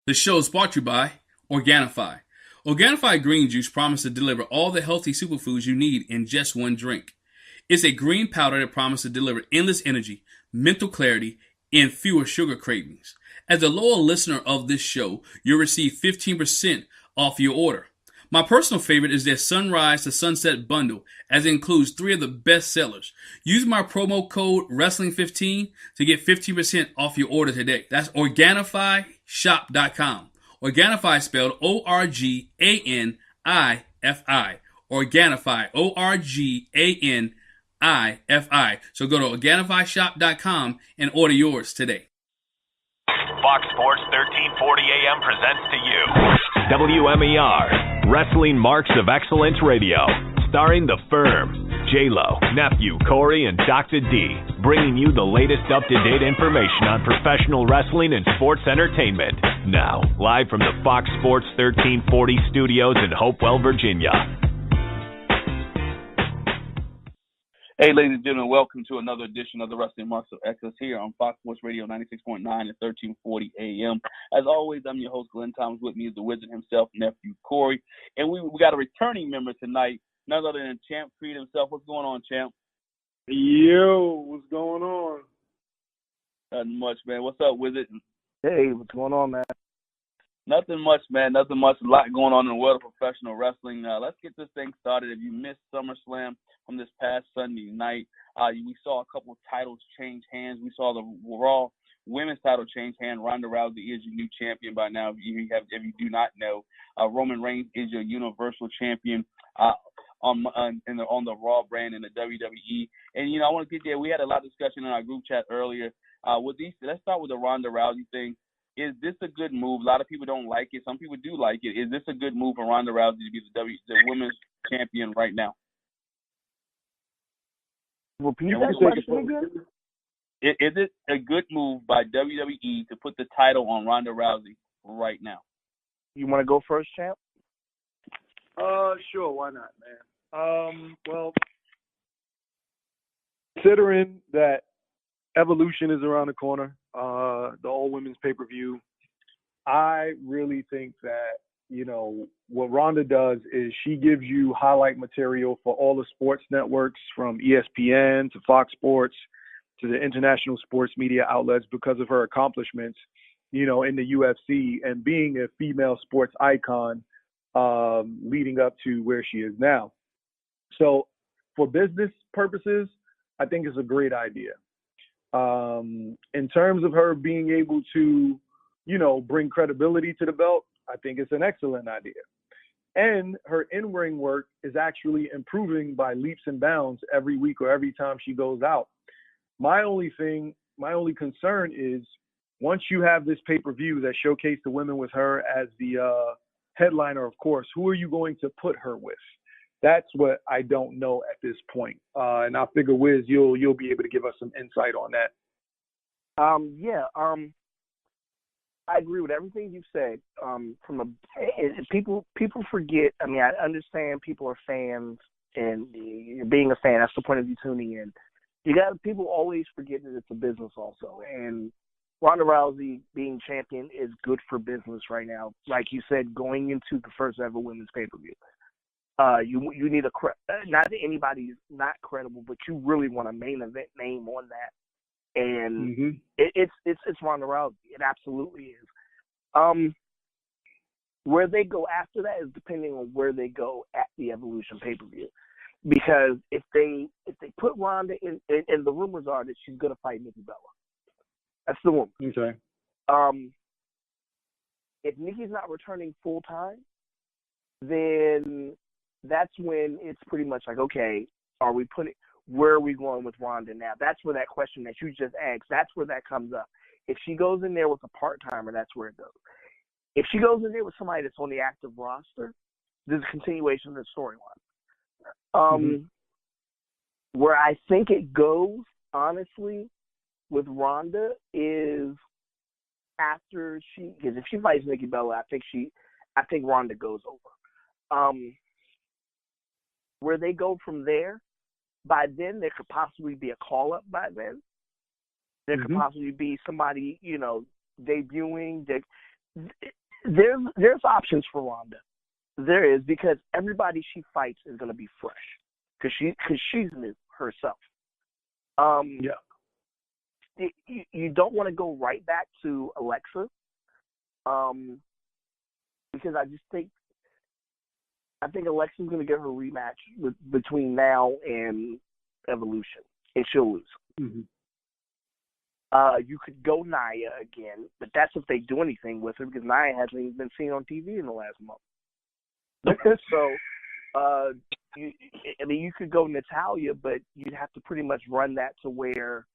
The show is brought to you by Organifi. Organifi green juice promises to deliver all the healthy superfoods you need in just one drink. It's a green powder that promises to deliver endless energy, mental clarity, and fewer sugar cravings. As a loyal listener of this show, you'll receive 15% off your order. My personal favorite is their Sunrise to Sunset bundle, as it includes 3 of the best sellers. Use my promo code WRESTLING15 to get 15% off your order today. That's OrganifiShop.com. Organifi is spelled Organifi. Organifi, Organifi. So go to OrganifiShop.com and order yours today. Fox Sports 1340 AM presents to you WMER, Wrestling Marks of Excellence Radio, starring The Firm, J-Lo, Nephew, Corey, and Dr. D, bringing you the latest up-to-date information on professional wrestling and sports entertainment. Now, live from the Fox Sports 1340 studios in Hopewell, Virginia. Hey, ladies and gentlemen, welcome to another edition of the Wrestling Marks of Excellence here on Fox Sports Radio 96.9 and 1340 AM. As always, I'm your host, Glenn Thomas. With me is the wizard himself, Nephew Corey. And we got a returning member tonight, none other than Champ Creed himself. What's going on, Champ? Yo, what's going on? Nothing much, man. What's up, wizard? Hey, what's going on, man? Nothing much, man. Nothing much. A lot going on in the world of professional wrestling. Let's get this thing started. If you missed SummerSlam from this past Sunday night, we saw a couple of titles change hands. We saw the Raw women's title change hands. Ronda Rousey is your new champion by now. If you do not know, Roman Reigns is your Universal Champion on the Raw brand in the WWE. And I want to get there. We had a lot of discussion in our group chat earlier. Let's start with the Ronda Rousey thing. Is this a good move? A lot of people don't like it. Some people do like it. Is this a good move for Ronda Rousey to be the women's champion right now? Repeat that question again? Is it a good move by WWE to put the title on Ronda Rousey right now? You want to go first, Champ? Sure. Why not, man? Well, considering that Evolution is around the corner, the all-women's pay-per-view, I really think that, what Ronda does is she gives you highlight material for all the sports networks from ESPN to Fox Sports to the international sports media outlets because of her accomplishments, in the UFC and being a female sports icon leading up to where she is now. So for business purposes, I think it's a great idea. In terms of her being able to, bring credibility to the belt, I think it's an excellent idea. And her in-ring work is actually improving by leaps and bounds every week or every time she goes out. My only concern is once you have this pay-per-view that showcased the women with her as the headliner, of course, who are you going to put her with? That's what I don't know at this point. And I figure, Wiz, you'll be able to give us some insight on that. I agree with everything you've said. People forget. I mean, I understand people are fans, and you're being a fan. That's the point of you tuning in. People always forget that it's a business also. And Ronda Rousey being champion is good for business right now. Like you said, going into the first ever women's pay-per-view. You need not that anybody's not credible, but you really want a main event name on that. And it's Ronda Rousey. It absolutely is. Where they go after that is depending on where they go at the Evolution pay-per-view. Because if they put Ronda in, and the rumors are that she's going to fight Nikki Bella. That's the rumor. Okay. If Nikki's not returning full time, then that's when it's pretty much like, okay, where are we going with Ronda now? That's where that question that you just asked, that's where that comes up. If she goes in there with a part-timer, that's where it goes. If she goes in there with somebody that's on the active roster, there's a continuation of the storyline. Where I think it goes, honestly, with Ronda is after because if she fights Nikki Bella, I think Ronda goes over. Where they go from there, by then there could possibly be a call-up by then. There could possibly be somebody, debuting. there's options for Ronda. There is, because everybody she fights is going to be fresh because she's new herself. You don't want to go right back to Alexa, because I think Alexa's going to get her rematch between now and Evolution, and she'll lose. Mm-hmm. You could go Nia again, but that's if they do anything with her, because Nia hasn't even been seen on TV in the last month. So, you could go Natalya, but you'd have to pretty much run that to where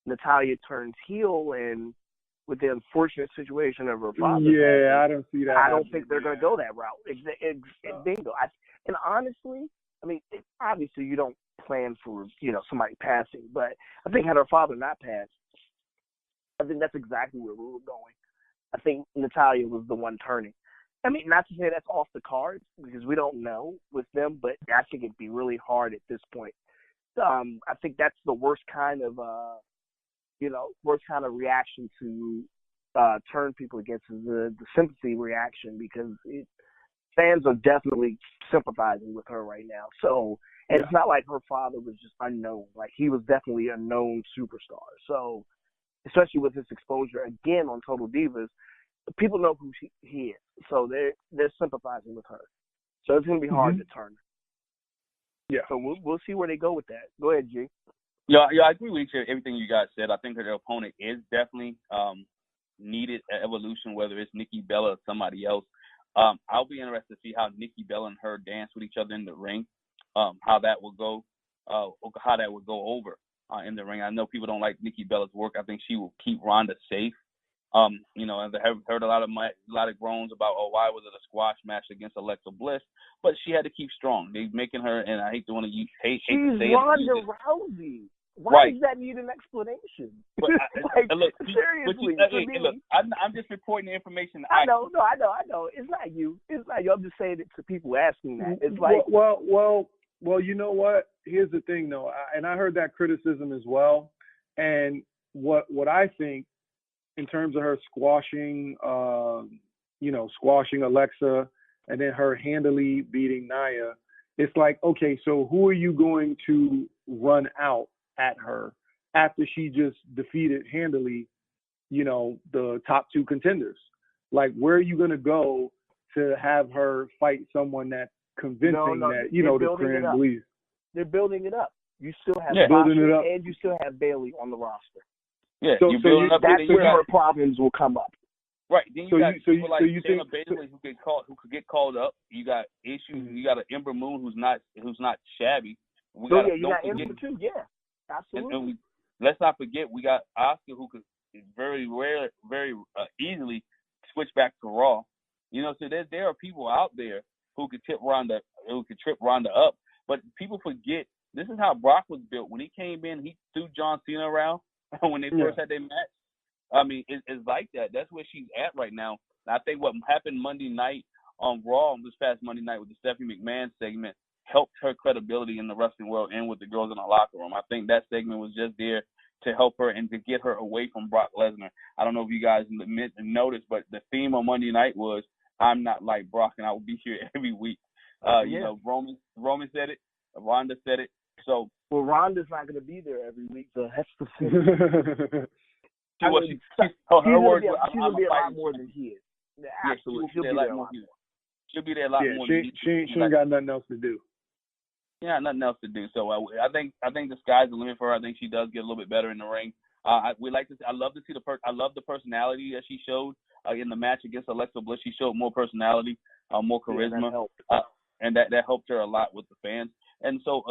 Natalya turns heel, and with the unfortunate situation of her father. Yeah, I don't see that. I don't think they're going to go that route. Bingo. And honestly, obviously you don't plan for, somebody passing, but I think had her father not passed, I think that's exactly where we were going. I think Natalya was the one turning. Not to say that's off the cards, because we don't know with them, but I think it'd be really hard at this point. I think that's the worst kind of reaction to turn people against, is the sympathy reaction, because fans are definitely sympathizing with her right now. So, and it's not like her father was just unknown. Like, he was definitely a known superstar. So, especially with his exposure again on Total Divas, people know who he is. So they're sympathizing with her. So it's going to be hard to turn. Yeah. So we'll see where they go with that. Go ahead, G. Yeah, I agree with everything you guys said. I think her opponent is definitely needed at Evolution, whether it's Nikki Bella or somebody else. I'll be interested to see how Nikki Bella and her dance with each other in the ring, how that will go, how that would go over in the ring. I know people don't like Nikki Bella's work. I think she will keep Ronda safe. And I've heard a lot of groans about, why was it a squash match against Alexa Bliss? But she had to keep strong. They're making her, and I hate to want to hate to say it. She's Ronda Rousey. Why does that need an explanation? But look, seriously, look, I'm just reporting the information. I know. It's not you. I'm just saying it to people asking that. It's like, well, you know what? Here's the thing, though, and I heard that criticism as well. And what I think, in terms of her squashing Alexa, and then her handily beating Nia, it's like, okay, so who are you going to run out at her after she just defeated handily, the top two contenders? Like, where are you going to go to have her fight someone that's convincing that, the crowd believes? They're building it up. You still have building it up, and you still have Bayley on the roster. Yeah, you're building up. That's where her problems will come up. Right. Then you got people like Shayna Bayley who could get called up. You got issues. You got an Ember Moon who's not shabby. You got Ember too. Yeah, absolutely. And let's not forget, we got Asuka, who could very easily switch back to Raw. So there are people out there who could trip Ronda up. But people forget, this is how Brock was built. When he came in, he threw John Cena around when they first had their match. It's like that. That's where she's at right now. And I think what happened Monday night on Raw, this past Monday night with the Stephanie McMahon segment, helped her credibility in the wrestling world and with the girls in the locker room. I think that segment was just there to help her and to get her away from Brock Lesnar. I don't know if you guys noticed, but the theme on Monday night was, "I'm not like Brock, and I will be here every week." Roman said it, Ronda said it. So, well, Ronda's not going to be there every week, so that's the thing. She's going to be a lot more than he is. Yeah, absolutely. She'll be there a lot more. She'll be there a lot more. She ain't got nothing else to do. Yeah, nothing else to do. So I think the sky's the limit for her. I think she does get a little bit better in the ring. I love to see I love the personality that she showed in the match against Alexa Bliss. She showed more personality, more charisma, and that helped her a lot with the fans. And so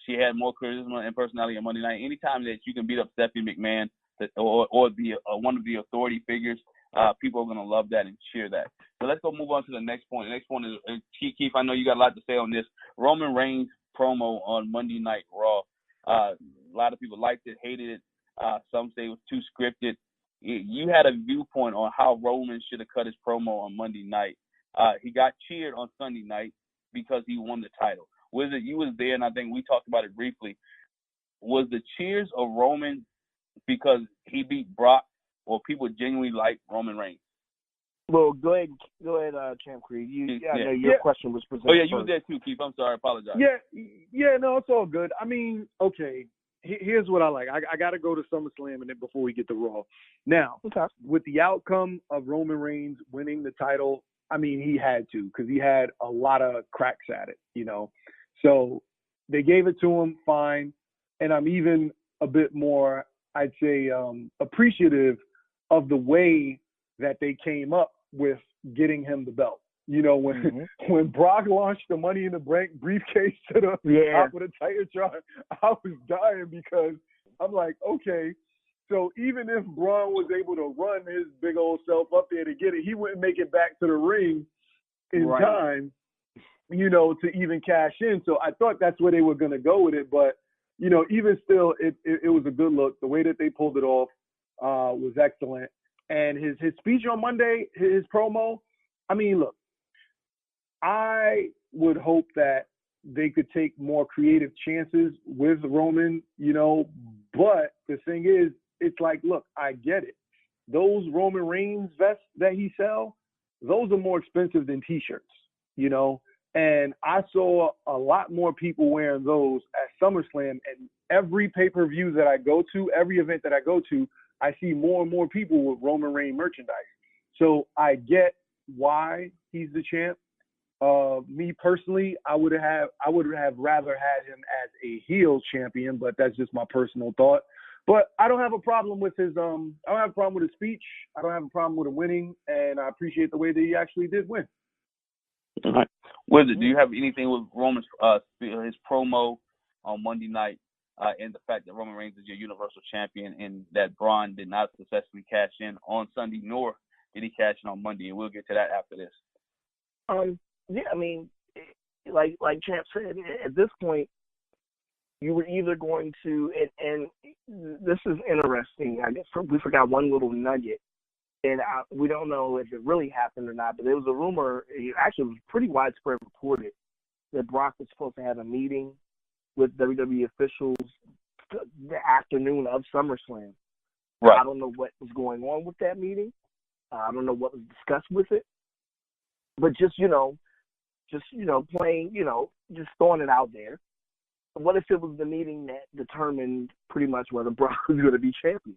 she had more charisma and personality on Monday night. Anytime that you can beat up Stephanie McMahon or the one of the authority figures, people are going to love that and cheer that. So let's go move on to the next point. The next point is, Keith, I know you got a lot to say on this. Roman Reigns promo on Monday Night Raw. A lot of people liked it, hated it. Some say it was too scripted. You had a viewpoint on how Roman should have cut his promo on Monday night. He got cheered on Sunday night because he won the title. Was it, you was there, and I think we talked about it briefly. Was the cheers of Roman because he beat Brock, or people genuinely like Roman Reigns? Well, go ahead, Champ Creed. I know your question was presented. Oh yeah, you first. was there too, Keith. I'm sorry, I apologize. Yeah, no, it's all good. I mean, okay, here's what I like. I got to go to SummerSlam and then before we get to Raw. Now, with the outcome of Roman Reigns winning the title, I mean, he had to because he had a lot of cracks at it, you know. So they gave it to him, fine. And I'm even a bit more, I'd say, appreciative of the way that they came up with getting him the belt. You know, when Brock launched the Money in the Bank briefcase to the top of the Titantron, I was dying because I'm like, okay, so even if Braun was able to run his big old self up there to get it, he wouldn't make it back to the ring in time, you know, to even cash in. So I thought that's where they were going to go with it. But, you know, even still, it was a good look. The way that they pulled it off was excellent. And his speech on Monday, his promo, I mean, look, I would hope that they could take more creative chances with Roman, you know, but the thing is, it's like, look, I get it. Those Roman Reigns vests that he sells, those are more expensive than T-shirts, you know, and I saw a lot more people wearing those at SummerSlam, and every pay-per-view that I go to, every event that I go to, I see more and more people with Roman Reigns merchandise. So I get why he's the champ. Me personally, I would have rather had him as a heel champion, but that's just my personal thought. But I don't have a problem with his I don't have a problem with his speech. I don't have a problem with him winning, and I appreciate the way that he actually did win. All right. Wizard, do you have anything with Roman's his promo on Monday night and the fact that Roman Reigns is your Universal Champion and that Braun did not successfully cash in on Sunday, nor did he cash in on Monday, and we'll get to that after this. Yeah, I mean, like Champ said, at this point, you were either going to, and this is interesting. I guess we forgot one little nugget, and we don't know if it really happened or not, but there was a rumor, actually it was pretty widespread reported, that Brock was supposed to have a meeting with WWE officials the afternoon of SummerSlam. Right. I don't know what was going on with that meeting. I don't know what was discussed with it, but just playing, just throwing it out there. What if it was the meeting that determined pretty much whether Brock was going to be champion?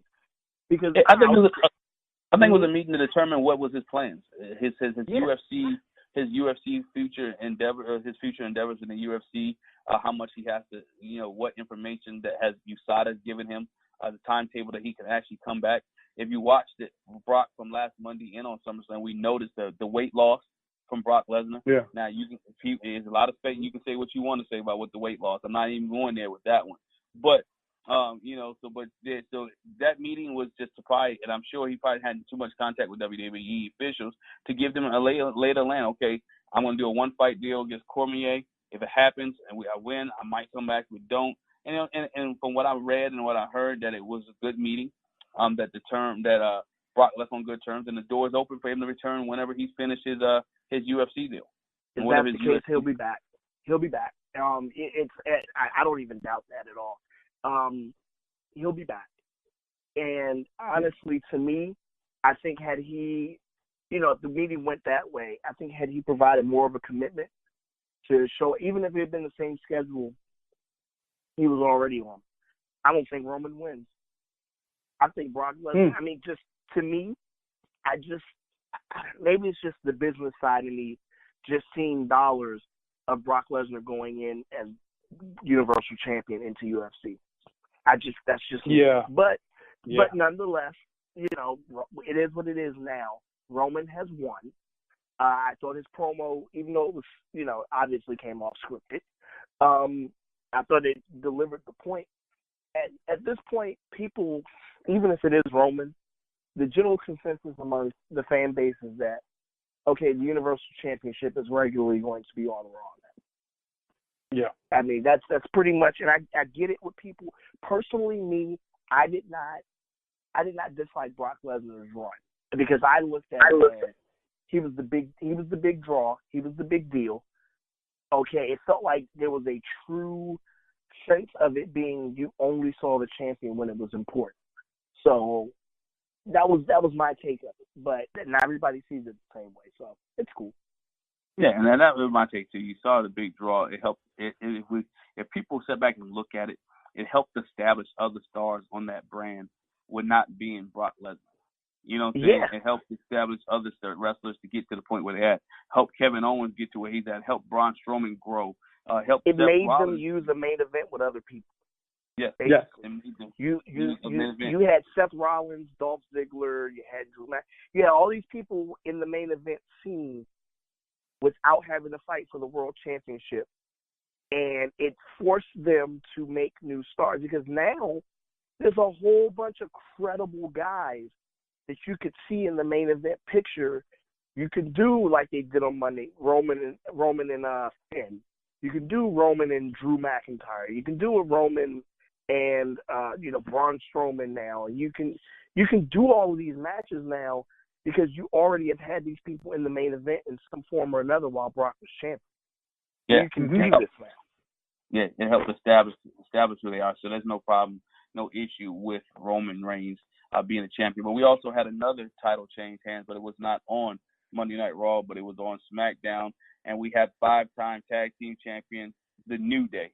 Because I think it was a meeting to determine what was his plans, his UFC future endeavor, his future endeavors in the UFC, how much he has to, what information that has USADA given him, the timetable that he can actually come back. If you watched it, Brock from last Monday in on SummerSlam, we noticed the weight loss from Brock Lesnar. Yeah. Now there's a lot of space. You can say what you want to say about what the weight loss. I'm not even going there with that one. But so that meeting was just to probably, and I'm sure he probably had too much contact with WWE officials to give them a later land. Okay, I'm going to do a one fight deal against Cormier. If it happens and I win, I might come back. If we don't, and from what I read and what I heard, that it was a good meeting. That Brock left on good terms, and the door is open for him to return whenever he's finished his UFC deal. If that's the case, he'll be back. He'll be back. I don't even doubt that at all. He'll be back. And honestly, to me, I think had he, if the meeting went that way, I think had he provided more of a commitment to show, even if it had been the same schedule he was already on, I don't think Roman wins. I think Brock Lesnar, I mean, just to me, maybe it's just the business side of me, just seeing dollars of Brock Lesnar going in as Universal Champion into UFC. That's just me. But nonetheless, it is what it is now. Roman has won. I thought his promo, even though it was, obviously came off scripted, I thought it delivered the point. At this point, people, even if it is Roman, the general consensus among the fan base is that, okay, the Universal Championship is regularly going to be on Raw now. Yeah. I mean, that's pretty much, and I get it with people. Personally, me, I did not dislike Brock Lesnar's run because I looked at it. He was the big draw. He was the big deal. Okay, it felt like there was a true sense of it being you only saw the champion when it was important. So, that was my take of it. But not everybody sees it the same way, so it's cool. Yeah, and that was my take too. You saw the big draw. It helped. If people sit back and look at it, it helped establish other stars on that brand with not being Brock Lesnar. You know what I'm saying? Yeah. It helped establish other wrestlers to get to the point where they're at. Helped Kevin Owens get to where he's at. Helped Braun Strowman grow. Helped It Seth made Rollins. them use a main event with other people. Yes. Yes. You had Seth Rollins, Dolph Ziggler, you had Drew Mac. You had all these people in the main event scene without having to fight for the world championship. And it forced them to make new stars because now there's a whole bunch of credible guys that you could see in the main event picture. You could do like they did on Monday, Roman and Finn. You can do Roman and Drew McIntyre. You can do a Roman and Braun Strowman now. You can do all of these matches now because you already have had these people in the main event in some form or another while Brock was champion. Yeah, you can do this now. Yeah, it helped establish who they are. So there's no problem, no issue with Roman Reigns being a champion. But we also had another title change hands, but it was not on Monday Night Raw, but it was on SmackDown. And we had 5-time tag team champions, The New Day.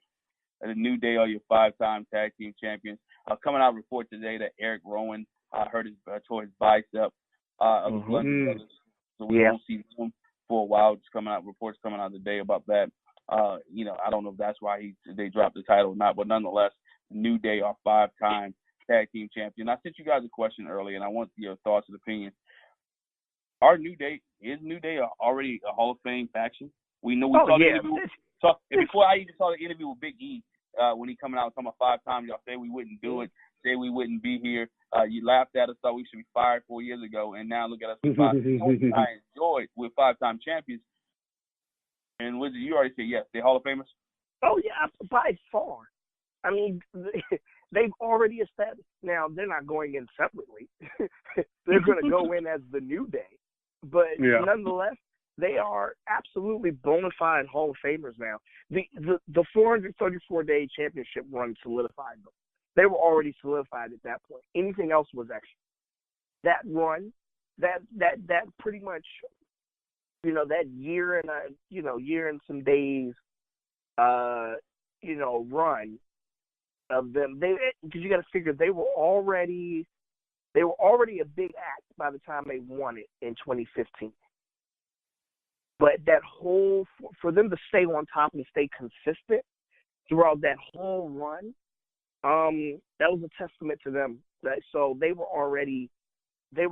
The New Day are your 5-time tag team champions. Coming out report today that Eric Rowan tore his bicep of the Bludgeon Brothers. So we won't see him for a while. Just reports coming out today about that. I don't know if that's why they dropped the title or not, but nonetheless, the New Day are 5-time tag team champion. I sent you guys a question earlier, and I want your thoughts and opinions. Is New Day already a Hall of Fame faction? We know saw the interview. Before I even saw the interview with Big E, when he coming out talking about 5 times, y'all say we wouldn't do it, say we wouldn't be here. You laughed at us, thought we should be fired 4 years ago, and now look at us with 5. I enjoyed with 5-time champions. And Wizard, you already said yes, they're Hall of Famers? Oh, yeah, by far. I mean, they've already established. Now, they're not going in separately. They're going to go in as the New Day. But nonetheless, they are absolutely bona fide Hall of Famers now. The 434-day championship run solidified them. They were already solidified at that point. Anything else was extra. That run, that pretty much, that year and some days, run of them. Because you got to figure they were already a big act by the time they won it in 2015. But that for them to stay on top and stay consistent throughout that whole run, that was a testament to them. So they were already the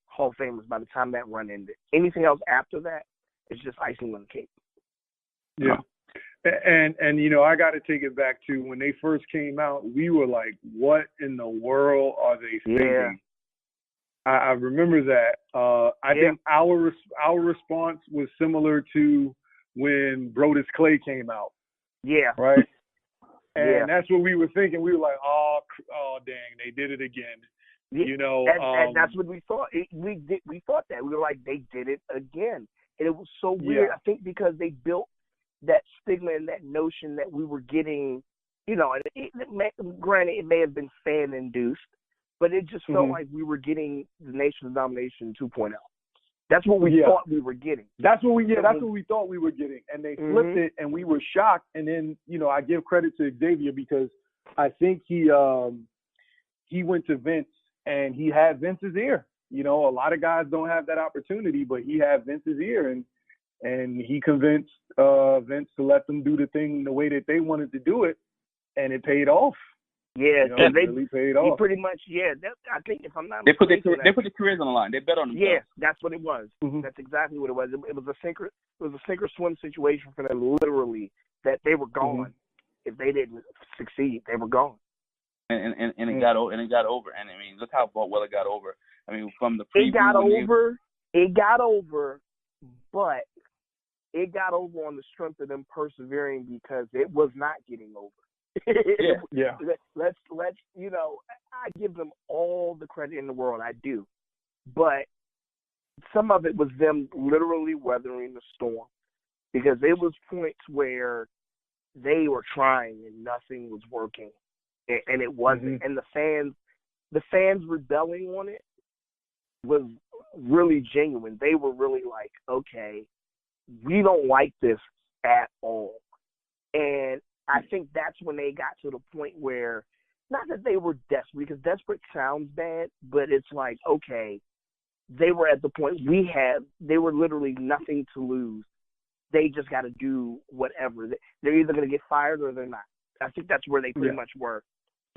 Hall of Famers by the time that run ended. Anything else after that is just icing on the cake. Yeah. And I got to take it back to when they first came out, we were like, what in the world are they thinking? Yeah. I remember that. I think our response was similar to when Brodus Clay came out. Yeah. Right? And that's what we were thinking. We were like, oh dang, they did it again. And that's what we thought. We thought that. We were like, they did it again. And it was so weird, I think, because they built that stigma and that notion that we were getting, granted, it may have been fan-induced, but it just felt like we were getting the Nation of Domination 2.0. That's what we thought we were getting. That's what we thought we were getting. And they flipped it, and we were shocked. And then, I give credit to Xavier because I think he went to Vince, and he had Vince's ear. A lot of guys don't have that opportunity, but he had Vince's ear, and he convinced Vince to let them do the thing the way that they wanted to do it, and it paid off. Yeah, it really paid off. Pretty much, I think if I'm not they mistaken, put their careers on the line. They bet on themselves. Yeah, that's what it was. That's exactly what it was. It was a sink or swim situation for them, literally. That they were gone if they didn't succeed. They were gone. And it got over. And I mean, look how well it got over. I mean, from the preview, it got over, but it got over on the strength of them persevering because it was not getting over. Let's I give them all the credit in the world. I do, but some of it was them literally weathering the storm because it was points where they were trying and nothing was working, and it wasn't. And the fans, the fans rebelling on it was really genuine. They were really like, okay, we don't like this at all. And I think that's when they got to the point where, not that they were desperate, because desperate sounds bad, but it's like, okay, they were at the point they were literally nothing to lose. They just got to do whatever. They're either going to get fired or they're not. I think that's where they pretty much were.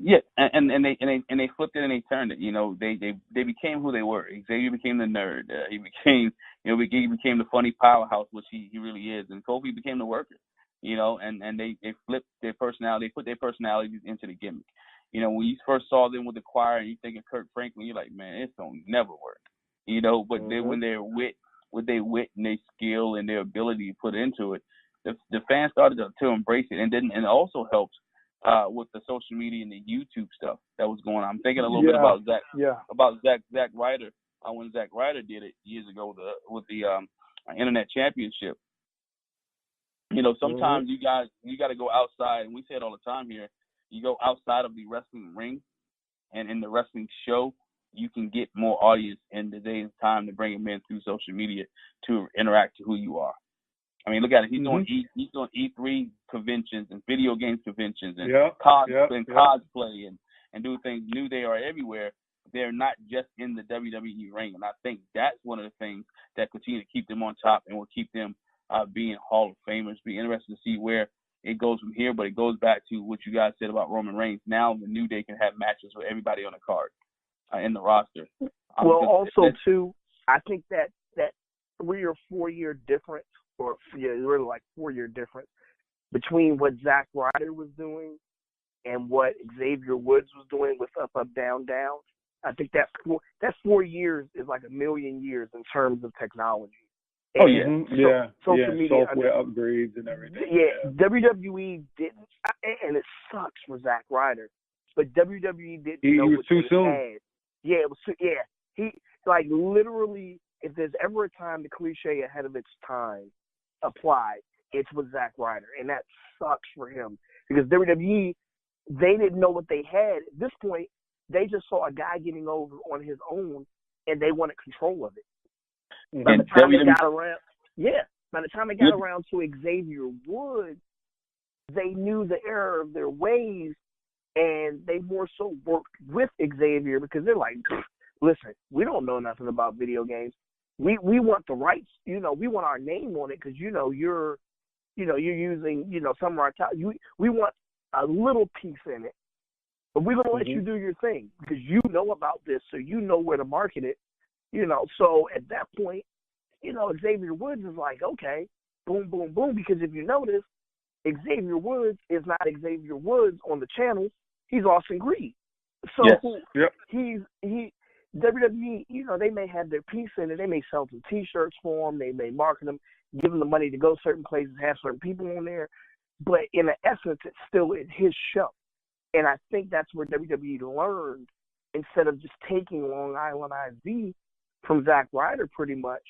Yeah, and they flipped it and they turned it. You know, they became who they were. Xavier became the nerd. He became the funny powerhouse, which he really is. And Kofi became the worker. You know, and they flipped their personality. They put their personalities into the gimmick. You know, when you first saw them with the choir and you think of Kirk Franklin, you're like, man, it's gonna never work. You know, but then when their wit and their skill and their ability to put into it, the fans started to embrace it, and it also helped with the social media and the YouTube stuff that was going on. I'm thinking a little bit about Zack Ryder when Zack Ryder did it years ago with the Internet Championship. You know, sometimes you got to go outside, and we say it all the time here. You go outside of the wrestling ring, and in the wrestling show, you can get more audience in today's time to bring them in through social media to interact to who you are. I mean, look at it. He's doing E3 conventions and video game conventions and cosplay and do things new. They are everywhere. They're not just in the WWE ring, and I think that's one of the things that continue to keep them on top and will keep them being Hall of Famers. Be interested to see where it goes from here, but it goes back to what you guys said about Roman Reigns. Now the New Day can have matches with everybody on the card in the roster. Well, also too, I think that 3 or 4 year difference, or really like 4 year difference between what Zack Ryder was doing and what Xavier Woods was doing with Up, Up, Down, Down. I think that 4 years is like a million years in terms of technology. And social media software upgrades and everything. WWE didn't, and it sucks for Zack Ryder, but WWE didn't know what too soon. had. Yeah, it was. He like literally. If there's ever a time the cliche ahead of its time applied, it's with Zack Ryder, and that sucks for him because WWE, they didn't know what they had at this point. They just saw a guy getting over on his own, and they wanted control of it. By the time it got around to Xavier Woods, they knew the error of their ways, and they more so worked with Xavier because they're like, listen, we don't know nothing about video games. We want the rights, we want our name on it because you're using some of our time. We want a little piece in it, but we're gonna let you do your thing because you know about this, so you know where to market it. So at that point, Xavier Woods is like, okay, boom, boom, boom. Because if you notice, Xavier Woods is not Xavier Woods on the channel. He's Austin Greed. So he's WWE, they may have their piece in it. They may sell some T-shirts for him. They may market them, give him the money to go certain places, have certain people on there. But in essence, it's still his show. And I think that's where WWE learned, instead of just taking Long Island IV from Zack Ryder pretty much,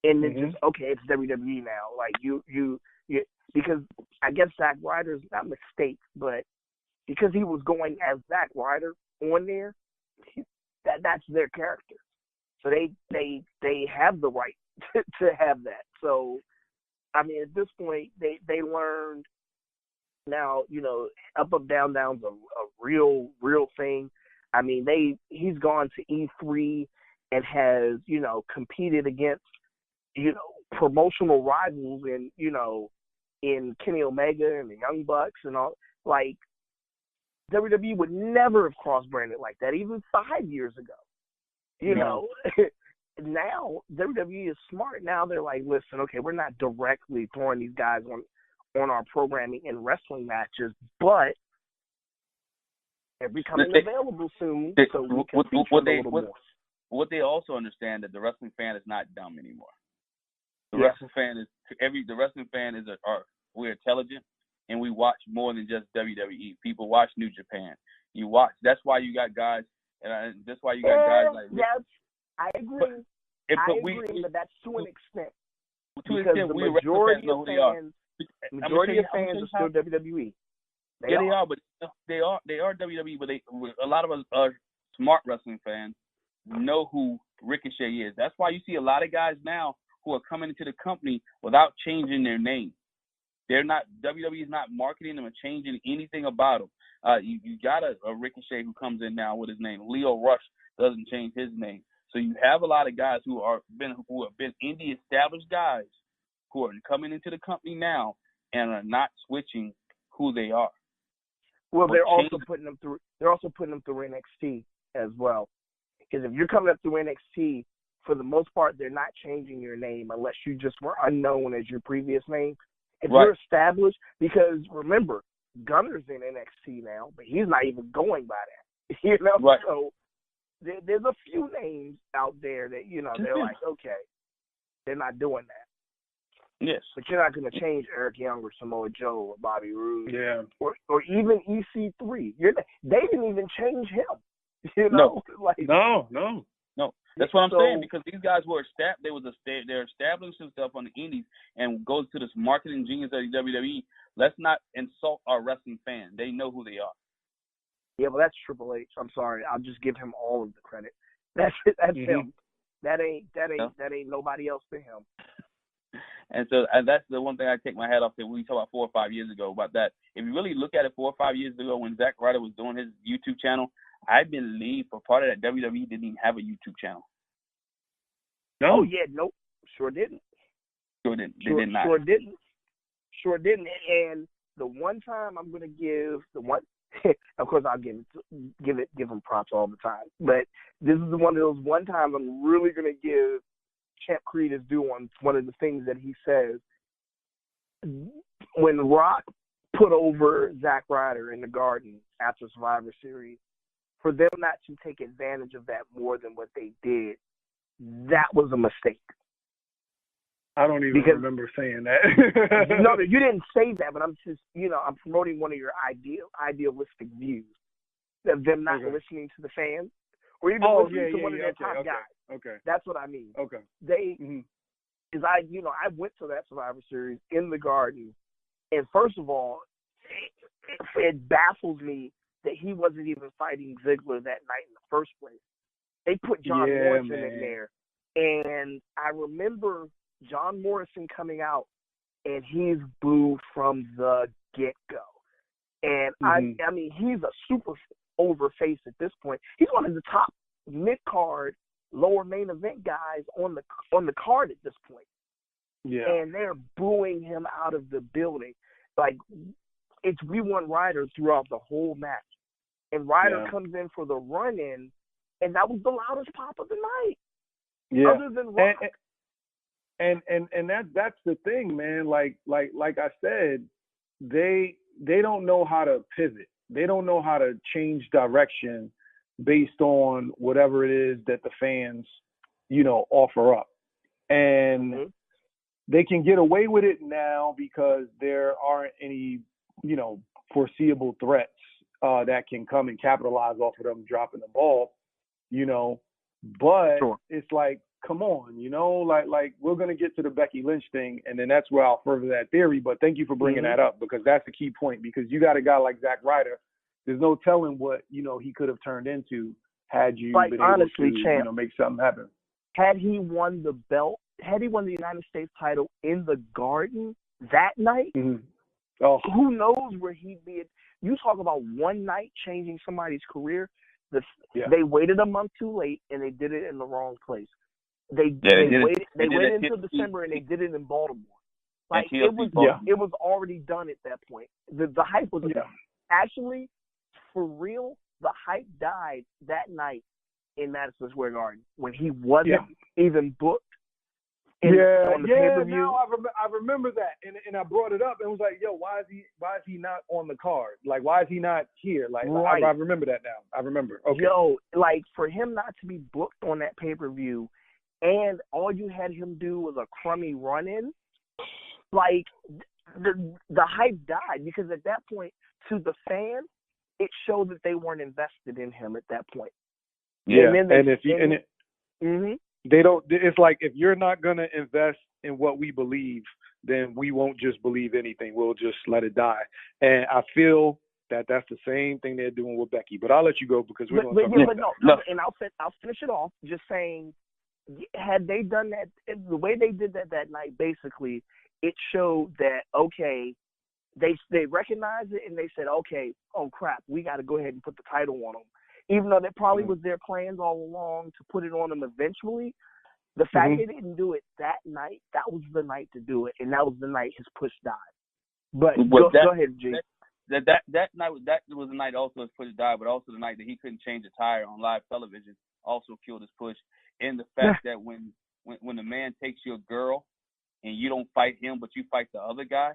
and then just, okay, it's WWE now. Like you, because I guess Zack Ryder's not a mistake, but because he was going as Zack Ryder on there, that's their character. So they have the right to have that. So, I mean, at this point, they learned now, Up, Up, Down, Down's a real thing. I mean, he's gone to E3 and has, competed against, promotional rivals in Kenny Omega and the Young Bucks and all. Like, WWE would never have cross-branded like that even 5 years ago. Now WWE is smart. Now they're like, listen, okay, we're not directly throwing these guys on our programming in wrestling matches, but they're becoming available soon, so we can feature a little more. What they also understand that the wrestling fan is not dumb anymore. The wrestling fan is we're intelligent, and we watch more than just WWE. People watch New Japan. That's why you got guys, and that's why you got guys like. Yes, I agree. But that's to an extent. Because the majority of fans are still WWE. They are, but they are WWE. But a lot of us are smart wrestling fans know who Ricochet is. That's why you see a lot of guys now who are coming into the company without changing their name. They're not, WWE is not marketing them or changing anything about them. You got a Ricochet who comes in now with his name. Leo Rush doesn't change his name. So you have a lot of guys who have been indie established guys who are coming into the company now and are not switching who they are. Well, they're also putting them through NXT as well. Because if you're coming up through NXT, for the most part, they're not changing your name unless you just were unknown as your previous name. If you're established, because remember, Gunner's in NXT now, but he's not even going by that. You know, so there's a few names out there that they're like, okay, they're not doing that. Yes, but you're not going to change Eric Young or Samoa Joe or Bobby Roode, or even EC3. They didn't even change him. You know, no. That's what I'm saying, because these guys were they're establishing themselves on the indies and goes to this marketing genius of the WWE. Let's not insult our wrestling fans. They know who they are. Yeah, well, that's Triple H. I'm sorry. I'll just give him all of the credit. That's him. That ain't nobody else to him. And that's the one thing I take my hat off to when we talk about 4 or 5 years ago about that. If you really look at it 4 or 5 years ago when Zack Ryder was doing his YouTube channel, I believe for part of that WWE didn't even have a YouTube channel. No. Oh, yeah, nope. Sure didn't. They did not. Sure didn't. And the one time I'm going to give of course I'll give him props all the time. But this is one of those one times I'm really going to give Champ Creed his due on one of the things that he says. When Rock put over Zack Ryder in the Garden after Survivor Series, for them not to take advantage of that more than what they did, that was a mistake. I don't even remember saying that. No, you didn't say that, but I'm just, I'm promoting one of your idealistic views of them not listening to the fans, or even listening to one of their top guys. Okay. That's what I mean. Okay. They, because I went to that Survivor Series in the Garden, and first of all, it baffles me that he wasn't even fighting Ziggler that night in the first place. They put John Morrison in there, and I remember John Morrison coming out, and he's booed from the get-go. And I mean, he's a super over face at this point. He's one of the top mid-card, lower main event guys on the card at this point. Yeah. And they're booing him out of the building. Like, we won Ryder throughout the whole match. And Ryder comes in for the run-in, and that was the loudest pop of the night. Yeah. Other than Rock. And that's the thing, man. Like I said, they don't know how to pivot. They don't know how to change direction based on whatever it is that the fans, offer up. And they can get away with it now because there aren't any, foreseeable threats that can come and capitalize off of them dropping the ball, But it's like, come on, like we're going to get to the Becky Lynch thing, and then that's where I'll further that theory. But thank you for bringing that up, because that's a key point, because you got a guy like Zack Ryder. There's no telling what, he could have turned into had you been able to, Champ, make something happen. Had he won the belt, had he won the United States title in the Garden that night, who knows where he'd be. You talk about one night changing somebody's career. They waited a month too late, and they did it in the wrong place. They waited until December, and they did it in Baltimore. Like, it was already done at that point. The hype was done. Actually, for real, the hype died that night in Madison Square Garden when he wasn't even booked. On the pay-per-view. No, I remember that, and I brought it up and was like, yo, why is he not on the card? Like, why is he not here? Like, I remember that now. I remember. Okay. Yo, like, for him not to be booked on that pay-per-view, and all you had him do was a crummy run-in, like, the hype died, because at that point, to the fan, it showed that they weren't invested in him at that point. Yeah, they don't. It's like, if you're not gonna invest in what we believe, then we won't just believe anything. We'll just let it die. And I feel that's the same thing they're doing with Becky. But I'll let you go because we're going to talk about that. No, and I'll finish it off just saying, had they done that the way they did that night, basically, it showed that, okay, they recognized it and they said, okay, oh crap, we got to go ahead and put the title on them. Even though that probably was their plans all along to put it on them eventually, the fact they didn't do it that night, that was the night to do it, and that was the night his push died. But go ahead, G. That night was the night also his push died, but also the night that he couldn't change a tire on live television also killed his push. And the fact that when the man takes your girl and you don't fight him but you fight the other guy,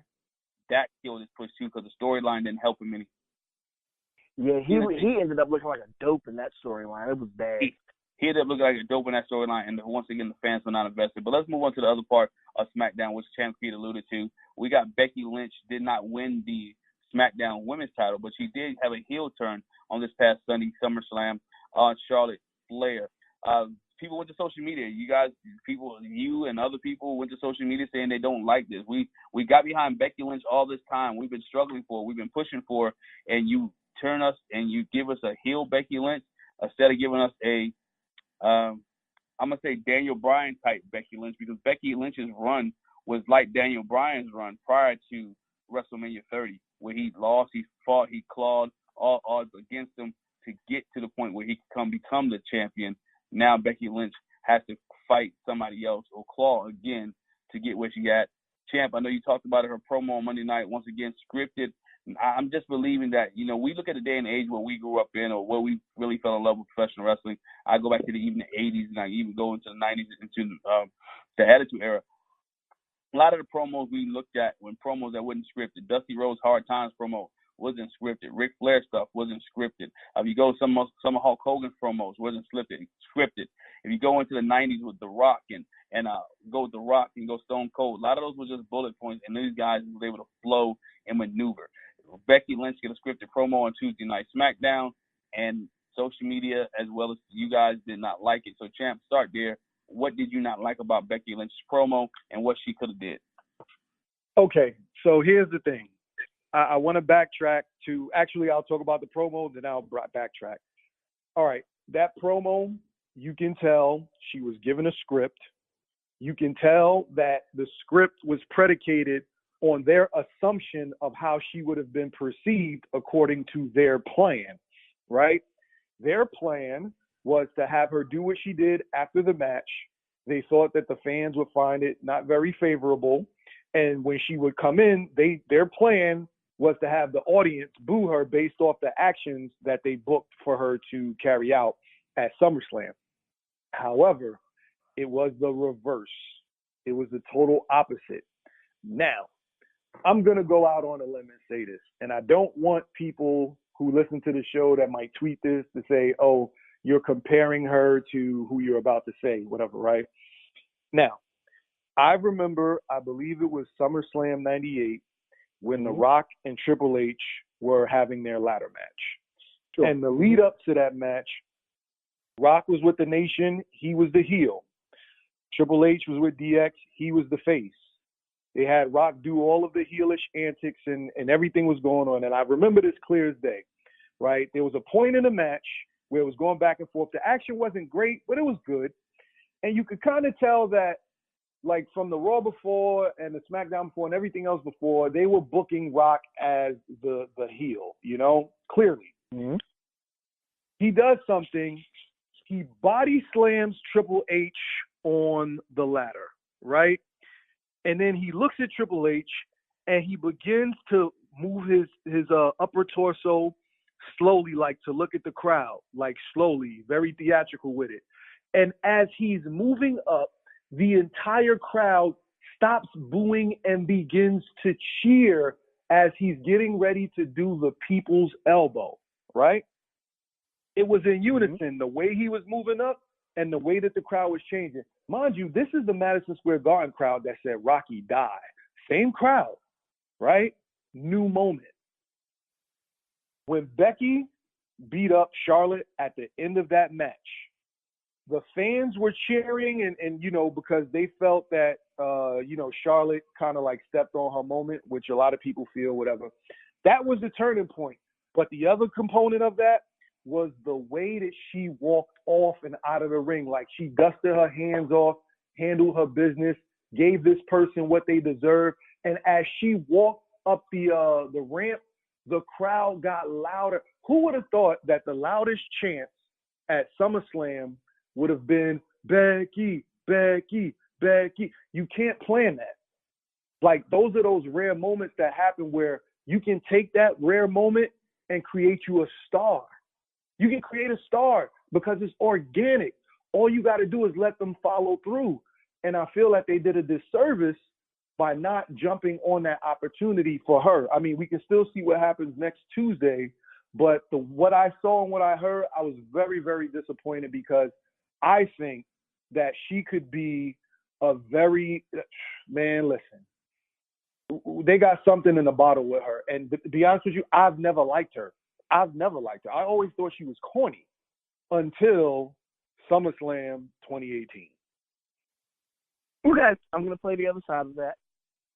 that killed his push too, because the storyline didn't help him any. Yeah, he ended up looking like a dope in that storyline. It was bad. He ended up looking like a dope in that storyline, and once again, the fans were not invested. But let's move on to the other part of SmackDown, which Champ Pete alluded to. We got Becky Lynch did not win the SmackDown Women's title, but she did have a heel turn on this past Sunday SummerSlam on Charlotte Flair. People went to social media. You and other people went to social media saying they don't like this. We got behind Becky Lynch all this time. We've been struggling for her. We've been pushing for her, and you turn us and you give us a heel Becky Lynch instead of giving us a I'm going to say Daniel Bryan type Becky Lynch, because Becky Lynch's run was like Daniel Bryan's run prior to WrestleMania 30, where he lost, he fought, he clawed all odds against him to get to the point where he could become the champion. Now Becky Lynch has to fight somebody else or claw again to get where she got. Champ, I know you talked about her promo on Monday night, once again scripted. I'm just believing that, we look at the day and age where we grew up in or where we really fell in love with professional wrestling. I go back to even the 80s, and I even go into the 90s, into the Attitude Era. A lot of the promos we looked at when promos that wasn't scripted. Dusty Rhodes' Hard Times promo wasn't scripted. Ric Flair stuff wasn't scripted. If you go to some of Hulk Hogan's promos wasn't scripted. If you go into the 90s with The Rock and go with The Rock and go Stone Cold, a lot of those were just bullet points, and these guys were able to flow and maneuver. Becky Lynch get a scripted promo on Tuesday Night SmackDown, and social media as well as you guys did not like it. So, Champ, start there. What did you not like about Becky Lynch's promo and what she could have did? Okay, so here's the thing. I want to backtrack to – actually, I'll talk about the promo, then I'll backtrack. All right, that promo, you can tell she was given a script. You can tell that the script was predicated on their assumption of how she would have been perceived according to their plan, right? Their plan was to have her do what she did after the match. They thought that the fans would find it not very favorable. And when she would come in, their plan was to have the audience boo her based off the actions that they booked for her to carry out at SummerSlam. However, it was the reverse. It was the total opposite. Now, I'm going to go out on a limb and say this, and I don't want people who listen to the show that might tweet this to say, oh, you're comparing her to who you're about to say, whatever, right? Now, I remember, I believe it was SummerSlam 98, when The Rock and Triple H were having their ladder match. Sure. And the lead up to that match, Rock was with the Nation, he was the heel. Triple H was with DX, he was the face. They had Rock do all of the heelish antics and everything was going on. And I remember this clear as day, right? There was a point in the match where it was going back and forth. The action wasn't great, but it was good. And you could kind of tell that, like, from the Raw before and the SmackDown before and everything else before, they were booking Rock as the heel, clearly. Mm-hmm. He does something. He body slams Triple H on the ladder, right? And then he looks at Triple H and he begins to move his upper torso slowly, like to look at the crowd, like slowly, very theatrical with it. And as he's moving up, the entire crowd stops booing and begins to cheer as he's getting ready to do the people's elbow, right? It was in unison, the way he was moving up and the way that the crowd was changing. Mind you, this is the Madison Square Garden crowd that said Rocky died. Same crowd, right? New moment. When Becky beat up Charlotte at the end of that match, the fans were cheering and because they felt that, Charlotte kind of like stepped on her moment, which a lot of people feel, whatever. That was the turning point. But the other component of that was the way that she walked off and out of the ring. Like, she dusted her hands off, handled her business, gave this person what they deserve. And as she walked up the ramp, the crowd got louder. Who would have thought that the loudest chants at SummerSlam would have been Becky, Becky, Becky? You can't plan that. Like, those are those rare moments that happen where you can take that rare moment and create you a star. You can create a star because it's organic. All you got to do is let them follow through. And I feel like they did a disservice by not jumping on that opportunity for her. I mean, we can still see what happens next Tuesday, but what I saw and what I heard, I was very, very disappointed because I think that she could be a very, man, listen, they got something in the bottle with her. And to be honest with you, I've never liked her. I always thought she was corny until SummerSlam 2018. Okay, I'm going to play the other side of that.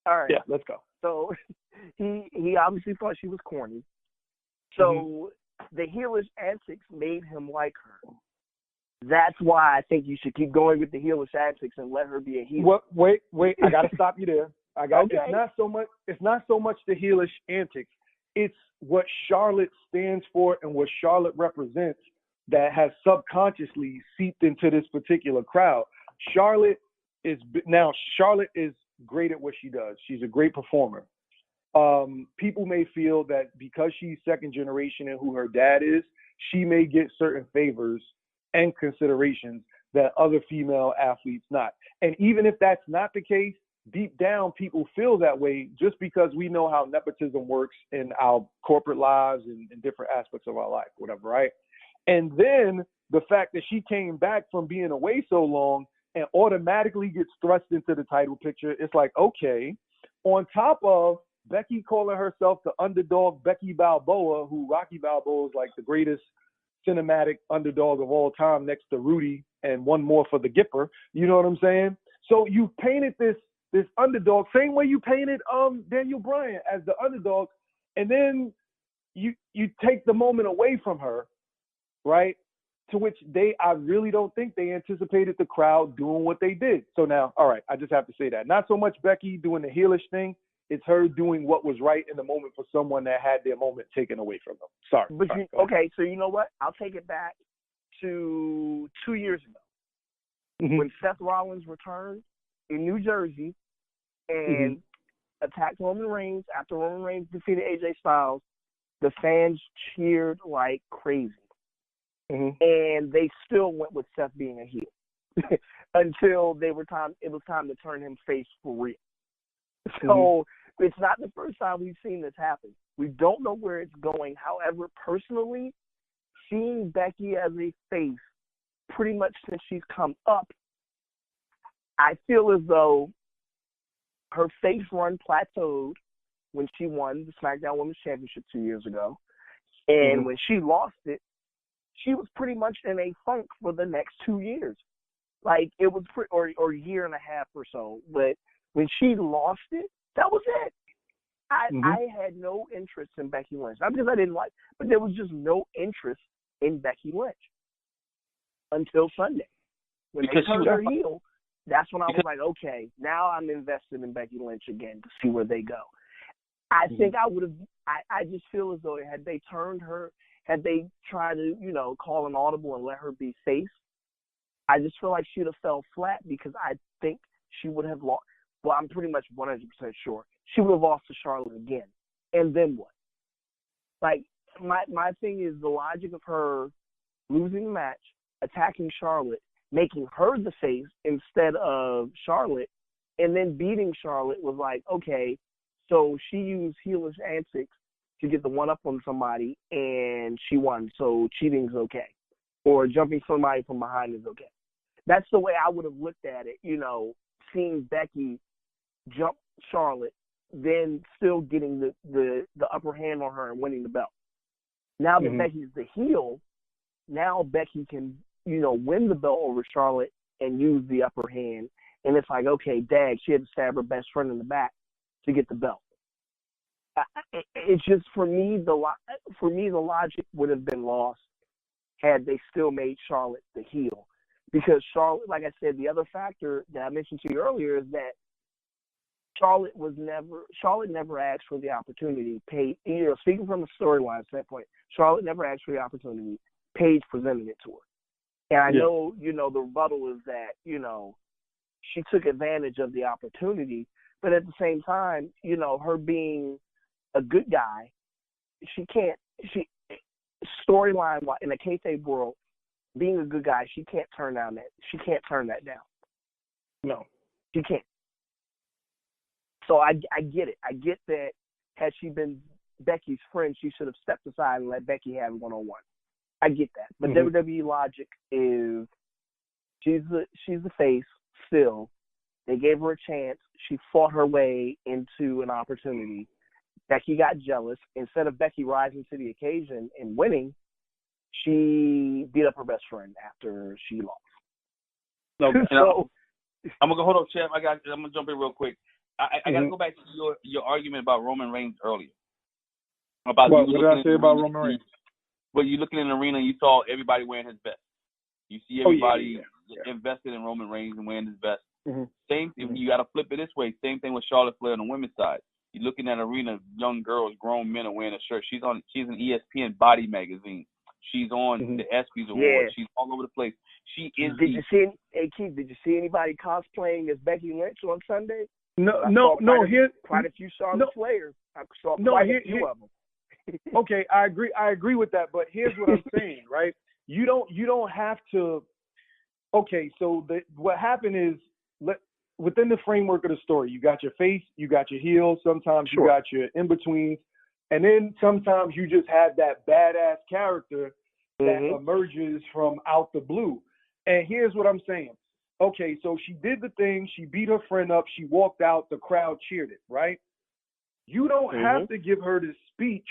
All right. Yeah, let's go. So he obviously thought she was corny. So the heelish antics made him like her. That's why I think you should keep going with the heelish antics and let her be a heel. Wait, I got to stop you there. Okay. It's not so much the heelish antics. It's what Charlotte stands for and what Charlotte represents that has subconsciously seeped into this particular crowd. Charlotte is great at what she does. She's a great performer. People may feel that because she's second generation and who her dad is, she may get certain favors and considerations that other female athletes not. And even if that's not the case, deep down, people feel that way just because we know how nepotism works in our corporate lives and in different aspects of our life, whatever, right? And then the fact that she came back from being away so long and automatically gets thrust into the title picture, it's like, okay, on top of Becky calling herself the underdog Becky Balboa, who Rocky Balboa is like the greatest cinematic underdog of all time next to Rudy and one more for the Gipper, you know what I'm saying? So you painted this underdog, same way you painted Daniel Bryan as the underdog, and then you take the moment away from her, right? To which I really don't think they anticipated the crowd doing what they did. So now, all right, I just have to say that. Not so much Becky doing the heelish thing, it's her doing what was right in the moment for someone that had their moment taken away from them. Sorry. But okay, so you know what? I'll take it back to 2 years ago when Seth Rollins returned in New Jersey and attacked Roman Reigns after Roman Reigns defeated AJ Styles. The fans cheered like crazy. And they still went with Seth being a heel until it was time to turn him face for real. So it's not the first time we've seen this happen. We don't know where it's going. However, personally, seeing Becky as a face pretty much since she's come up, I feel as though her face run plateaued when she won the SmackDown Women's Championship 2 years ago. And when she lost it, she was pretty much in a funk for the next 2 years. Like, it was or a year and a half or so. But when she lost it, that was it. I had no interest in Becky Lynch. Not because I didn't like, but there was just no interest in Becky Lynch until Sunday. When they turned her heel, that's when I was like, okay, now I'm invested in Becky Lynch again to see where they go. I think I would have – I just feel as though had they turned her – had they tried to, call an audible and let her be face, I just feel like she'd have fell flat because I think she would have lost. Well, I'm pretty much 100% sure. She would have lost to Charlotte again. And then what? Like, my thing is the logic of her losing the match, attacking Charlotte, making her the face instead of Charlotte, and then beating Charlotte was like, okay, so she used heelish antics to get the one up on somebody, and she won, so cheating's okay. Or jumping somebody from behind is okay. That's the way I would have looked at it, seeing Becky jump Charlotte, then still getting the upper hand on her and winning the belt. Now that Becky's the heel, now Becky can, win the belt over Charlotte and use the upper hand. And it's like, okay, dag, she had to stab her best friend in the back to get the belt. it's just for me the logic would have been lost had they still made Charlotte the heel, because Charlotte, like I said, the other factor that I mentioned to you earlier is that Charlotte never asked for the opportunity. Speaking from a storyline standpoint, Charlotte never asked for the opportunity. Paige presented it to her. And I know, the rebuttal is that, she took advantage of the opportunity, but at the same time, her being a good guy, storyline in the kayfabe world, being a good guy, she can't turn that down. No. She can't. So I get it. I get that had she been Becky's friend, she should have stepped aside and let Becky have one-on-one. I get that. But WWE logic is she's the face still. They gave her a chance. She fought her way into an opportunity. Becky got jealous. Instead of Becky rising to the occasion and winning, she beat up her best friend after she lost. I'm gonna go. Hold on, Chef. I'm gonna jump in real quick. I gotta go back to your argument about Roman Reigns earlier. What did I say about Roman Reigns? But you looking in the arena, you saw everybody wearing his best. You see everybody invested in Roman Reigns and wearing his best. Same thing. You got to flip it this way. Same thing with Charlotte Flair on the women's side. You're looking at arena, young girls, grown men are wearing a shirt. She's in ESPN Body magazine. She's on the ESPYs Awards. She's all over the place. She is. Keith, did you see anybody cosplaying as Becky Lynch on Sunday? No. Quite a few Charlotte Flair. I saw quite a few of them. Okay, I agree with that, but here's what I'm saying, right? You don't have to. Okay, so what happened is, within the framework of the story, you got your face, you got your heel, sometimes you got your in-betweens, and then sometimes you just have that badass character that emerges from out the blue. And here's what I'm saying. Okay, so she did the thing, she beat her friend up, she walked out, the crowd cheered it, right? You don't have to give her this speech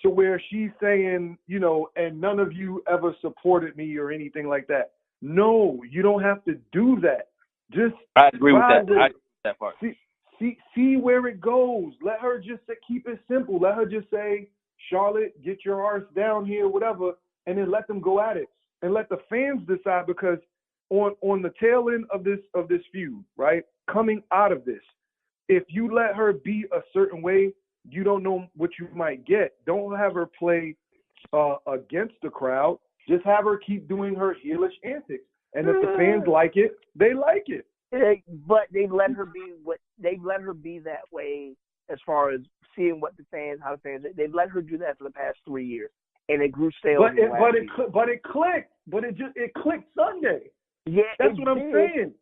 to where she's saying, and none of you ever supported me or anything like that. No, you don't have to do that. Just I agree with that. I agree with that part. See where it goes. Let her just keep it simple. Let her just say, Charlotte, get your arse down here, whatever, and then let them go at it. And let the fans decide, because on the tail end of this feud, right, coming out of this, if you let her be a certain way, you don't know what you might get. Don't have her play against the crowd. Just have her keep doing her heelish antics. And if the fans like it, they like it. But they've let her be that way as far as seeing how the fans. They've let her do that for the past 3 years, and it grew stale. But it clicked. But it clicked Sunday. Yeah, that's what I'm saying.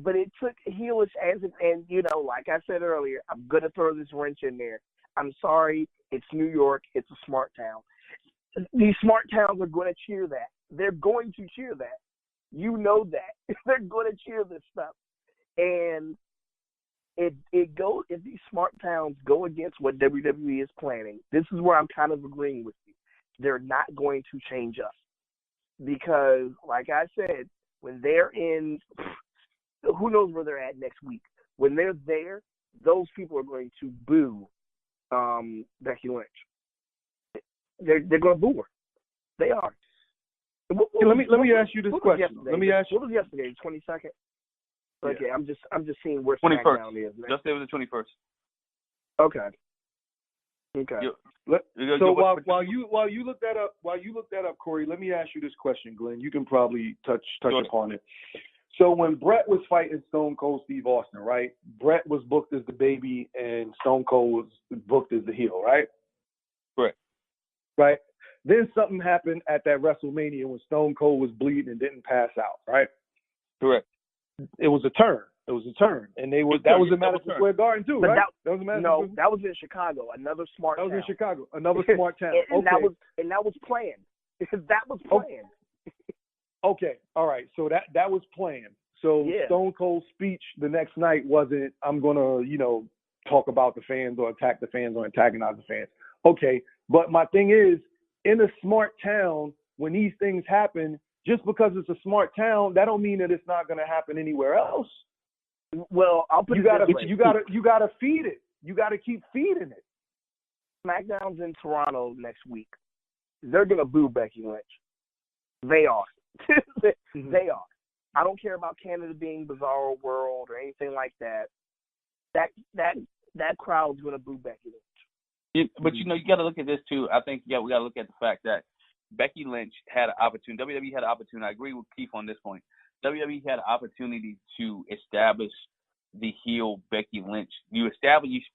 But it took heelish and like I said earlier, I'm gonna throw this wrench in there. I'm sorry, it's New York. It's a smart town. These smart towns are going to cheer that. They're going to cheer that. You know that. They're going to cheer this stuff. And if these smart towns go against what WWE is planning, this is where I'm kind of agreeing with you. They're not going to change us. Because, like I said, when they're in, who knows where they're at next week. When they're there, those people are going to boo Becky Lynch. They're going to boo her. They are. Let me ask you this question. What was yesterday? The 22nd. Okay, yeah. I'm just seeing where SmackDown is. Yesterday was the 21st. Okay. So while you look that up, Corey, let me ask you this question, Glenn. You can probably touch upon it. So when Brett was fighting Stone Cold Steve Austin, right? Brett was booked as the baby and Stone Cold was booked as the heel, right? Correct. Right. Then something happened at that WrestleMania when Stone Cold was bleeding and didn't pass out, right? Correct. It was a turn. And that was in Madison Square Garden too, right? That was in Chicago. Another smart town. That was in Chicago. Another smart town. and that was planned. That was planned. Okay. All right. So that was planned. So Stone Cold's speech the next night wasn't, I'm gonna, talk about the fans or attack the fans or antagonize the fans. Okay. But my thing is, in a smart town, when these things happen, just because it's a smart town, that don't mean that it's not going to happen anywhere else. Well, I'll put you gotta feed it. You got to keep feeding it. SmackDown's in Toronto next week. They're going to boo Becky Lynch. They are. They are. I don't care about Canada being Bizarro World or anything like that. That crowd's going to boo Becky Lynch. But, you got to look at this, too. I think, we got to look at the fact that Becky Lynch had an opportunity. WWE had an opportunity. I agree with Keith on this point. WWE had an opportunity to establish the heel Becky Lynch. You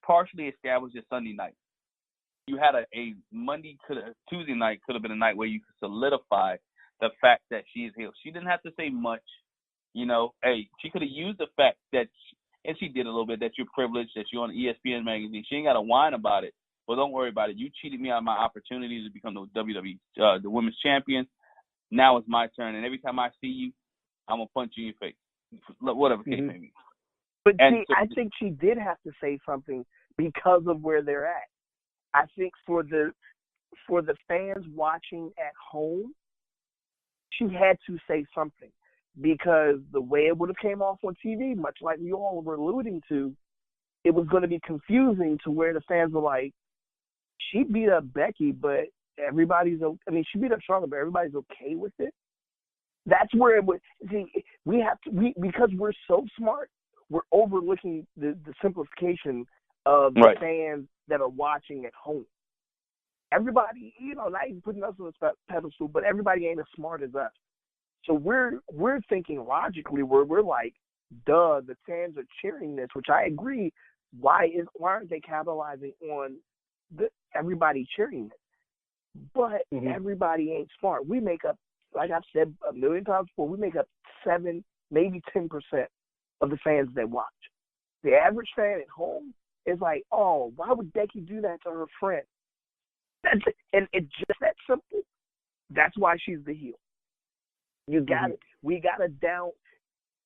partially established it Sunday night. You had a Tuesday night could have been a night where you could solidify the fact that she is heel. She didn't have to say much. She could have used the fact that, and she did a little bit, that you're privileged, that you're on ESPN magazine. She ain't got to whine about it. Well, don't worry about it. You cheated me out of my opportunity to become the WWE, the women's champion. Now it's my turn, and every time I see you, I'm gonna punch you in your face, whatever case may be. But I think she did have to say something because of where they're at. I think for the fans watching at home, she had to say something because the way it would have came off on TV, much like you all were alluding to, it was going to be confusing to where the fans were like, she beat up Becky, but she beat up Charlotte, but everybody's okay with it. That's where it would. See, because we're so smart, we're overlooking the simplification of the fans that are watching at home. Everybody, not even putting us on a pedestal, but everybody ain't as smart as us. So we're thinking logically where we're like, duh, the fans are cheering this, which I agree. Why aren't they capitalizing on everybody cheering it? But everybody ain't smart. We make up, like I've said a million times before, we make up 7, maybe 10% of the fans that watch. The average fan at home is like, oh, why would Becky do that to her friend? And it's just that simple. That's why she's the heel. You got it. We got to down.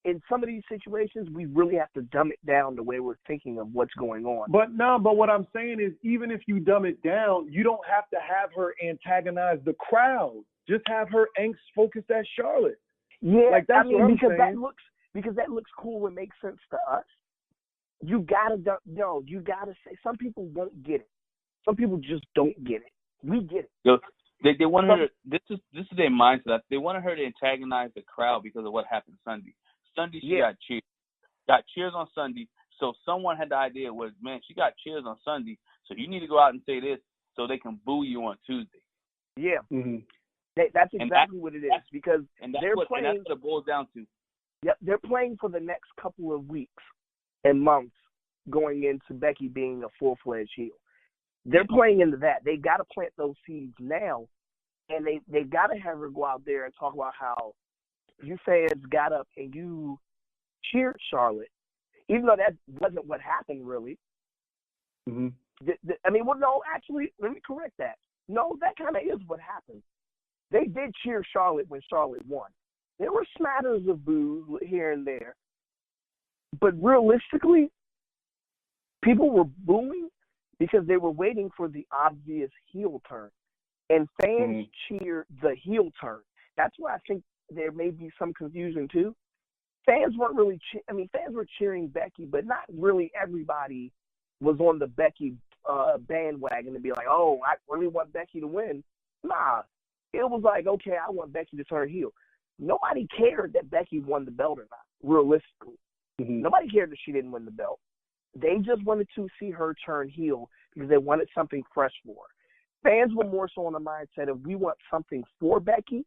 In some of these situations, we really have to dumb it down the way we're thinking of what's going on. But what I'm saying is, even if you dumb it down, you don't have to have her antagonize the crowd. Just have her angst focused at Charlotte. Yeah, that's what I'm because saying. that looks cool and makes sense to us. You gotta say. Some people won't get it. Some people just don't get it. We get it. They want her. This is their mindset. They wanted her to antagonize the crowd because of what happened Sunday. Sunday she got cheers on Sunday. So someone had the idea was, man, she got cheers on Sunday, so you need to go out and say this so they can boo you on Tuesday. Yeah, that's exactly what it is because they're playing. And that's what it boils down to. Yep, they're playing for the next couple of weeks and months going into Becky being a full-fledged heel. They're playing into that. They got to plant those seeds now, and they got to have her go out there and talk about how you fans got up and you cheered Charlotte, even though that wasn't what happened really. No, actually, let me correct that. No, that kind of is what happened. They did cheer Charlotte when Charlotte won. There were smatters of boos here and there, but realistically, people were booing because they were waiting for the obvious heel turn. And fans cheer the heel turn. That's why I think there may be some confusion too. Fans weren't really fans were cheering Becky, but not really everybody was on the Becky bandwagon to be like, oh, I really want Becky to win. Nah. It was like, okay, I want Becky to turn heel. Nobody cared that Becky won the belt or not, realistically. Nobody cared that she didn't win the belt. They just wanted to see her turn heel because they wanted something fresh for her. Fans were more so on the mindset of we want something for Becky,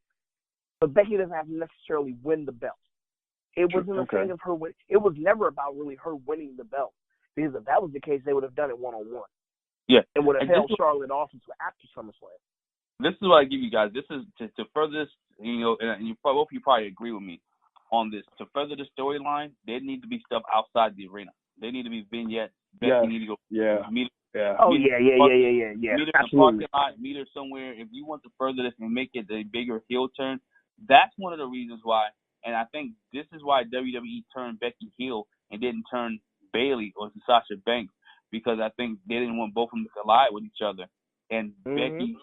but Becky doesn't have to necessarily win the belt. It wasn't a thing of her win. It was never about really her winning the belt because if that was the case, they would have done it one-on-one. Yeah, and would have held Charlotte off until after SummerSlam. This is what I give you guys. This is to further this, and you probably agree with me on this. To further the storyline, there need to be stuff outside the arena. They need to be vignettes. Becky need to go meet her. Meet her in the parking lot, meet her somewhere. If you want to further this and make it a bigger heel turn, that's one of the reasons why. And I think this is why WWE turned Becky heel and didn't turn Bayley or Sasha Banks, because I think they didn't want both of them to collide with each other. And Becky,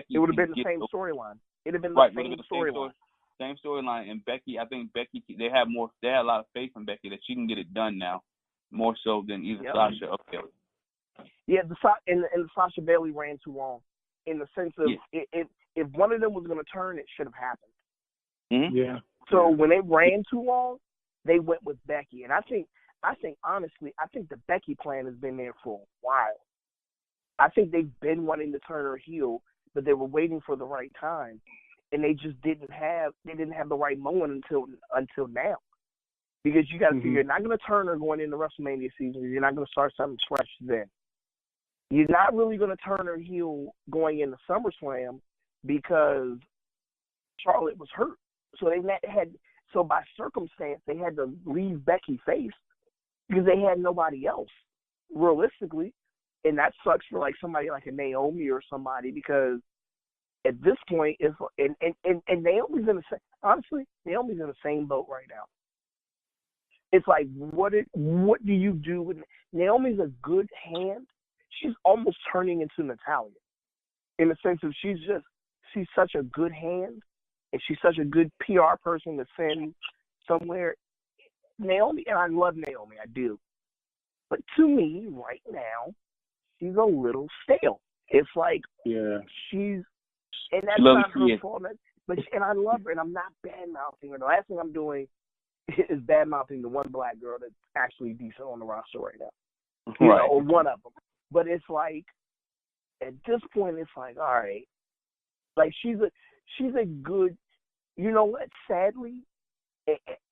it would have been the same storyline. It would have been the same storyline. Same storyline. And Becky, I think Becky, they had a lot of faith in Becky that she can get it done now, more so than either Sasha or Bayley. Yeah, and Sasha Bailey ran too long, in the sense of if one of them was going to turn, it should have happened. Mm-hmm. Yeah. So when they ran too long, they went with Becky, and I think honestly, the Becky plan has been there for a while. I think they've been wanting to turn her heel, but they were waiting for the right time, and they just didn't have the right moment until now. Because you got to figure, you're not going to turn her going into WrestleMania season. You're not going to start something fresh then. You're not really going to turn her heel going into SummerSlam because Charlotte was hurt. So by circumstance, they had to leave Becky face because they had nobody else, realistically. And that sucks for like somebody like a Naomi or somebody, because at this point, and Naomi's in Naomi's in the same boat right now. It's like, what do you do with Naomi's a good hand? She's almost turning into Natalya, in the sense of she's such a good hand, and she's such a good PR person to send somewhere. Naomi, and I love Naomi, I do. But to me, right now, she's a little stale. It's like, and that's not her fault. And I love her, and I'm not bad-mouthing her. The last thing I'm doing is bad-mouthing the one black girl that's actually decent on the roster right now. You know, or one of them. But it's like, at this point, it's like, all right. Like, she's a good, you know what, sadly,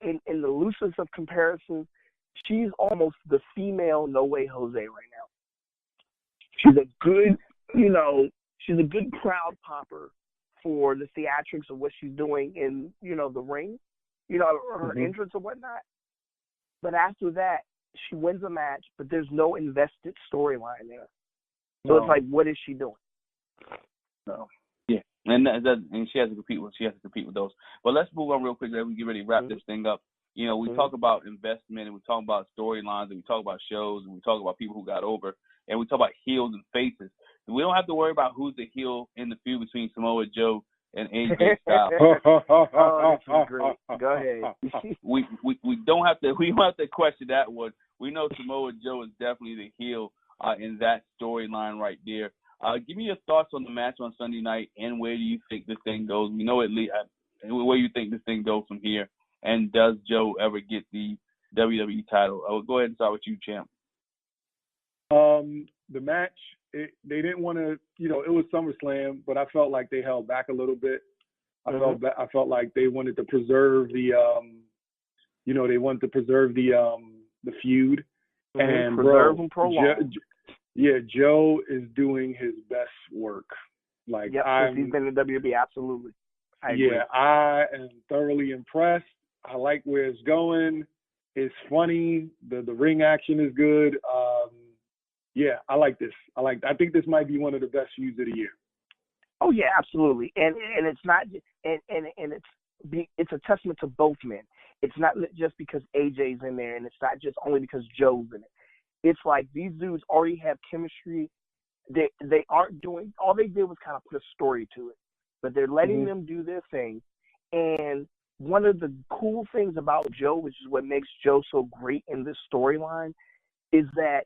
in the loosest of comparisons, she's almost the female No Way Jose right now. She's a good, she's a good crowd popper for the theatrics of what she's doing in, the ring, her entrance or whatnot. But after that, she wins a match, but there's no invested storyline there. So it's like, what is she doing? No. Yeah, and she has to compete with those. But let's move on real quick. Let me get ready to wrap this thing up. We talk about investment, and we talk about storylines, and we talk about shows, and we talk about people who got over, and we talk about heels and faces. We don't have to worry about who's the heel in the feud between Samoa Joe and AJ Styles. Oh, this is great. Go ahead. we don't have to question that one. We know Samoa Joe is definitely the heel in that storyline right there. Give me your thoughts on the match on Sunday night, and where do you think this thing goes? We know where you think this thing goes from here, and does Joe ever get the WWE title? I will go ahead and start with you, champ. The match, they didn't want to, it was SummerSlam, but I felt like they held back a little bit. I felt like they wanted to preserve the, the feud. And preserve and prolong. Joe is doing his best work. Like, since he's been in WWE, absolutely. I agree. I am thoroughly impressed. I like where it's going. It's funny. The ring action is good. I like this. I think this might be one of the best feuds of the year. Oh yeah, absolutely. And it's not, and it's a testament to both men. It's not just because AJ's in there, and it's not just only because Joe's in it. It's like these dudes already have chemistry. They aren't doing, all they did was kind of put a story to it, but they're letting them do their thing. And one of the cool things about Joe, which is what makes Joe so great in this storyline, is that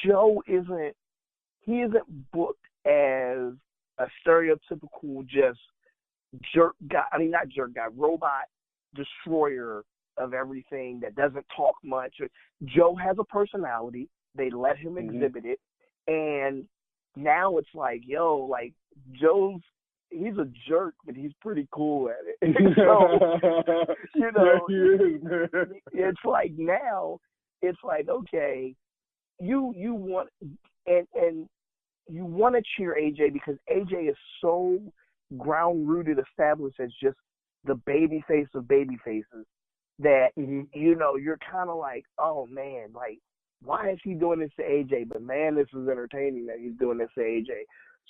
Joe isn't booked as a stereotypical just jerk guy. I mean, not jerk guy, robot destroyer of everything that doesn't talk much. Joe has a personality. They let him exhibit it. And now it's like, he's a jerk, but he's pretty cool at it. So, it's like now, it's like, okay, you want, and you want to cheer AJ because AJ is so ground-rooted, established as just the baby face of baby faces that, you're kind of like, oh, man, like, why is he doing this to AJ? But, man, this is entertaining that he's doing this to AJ.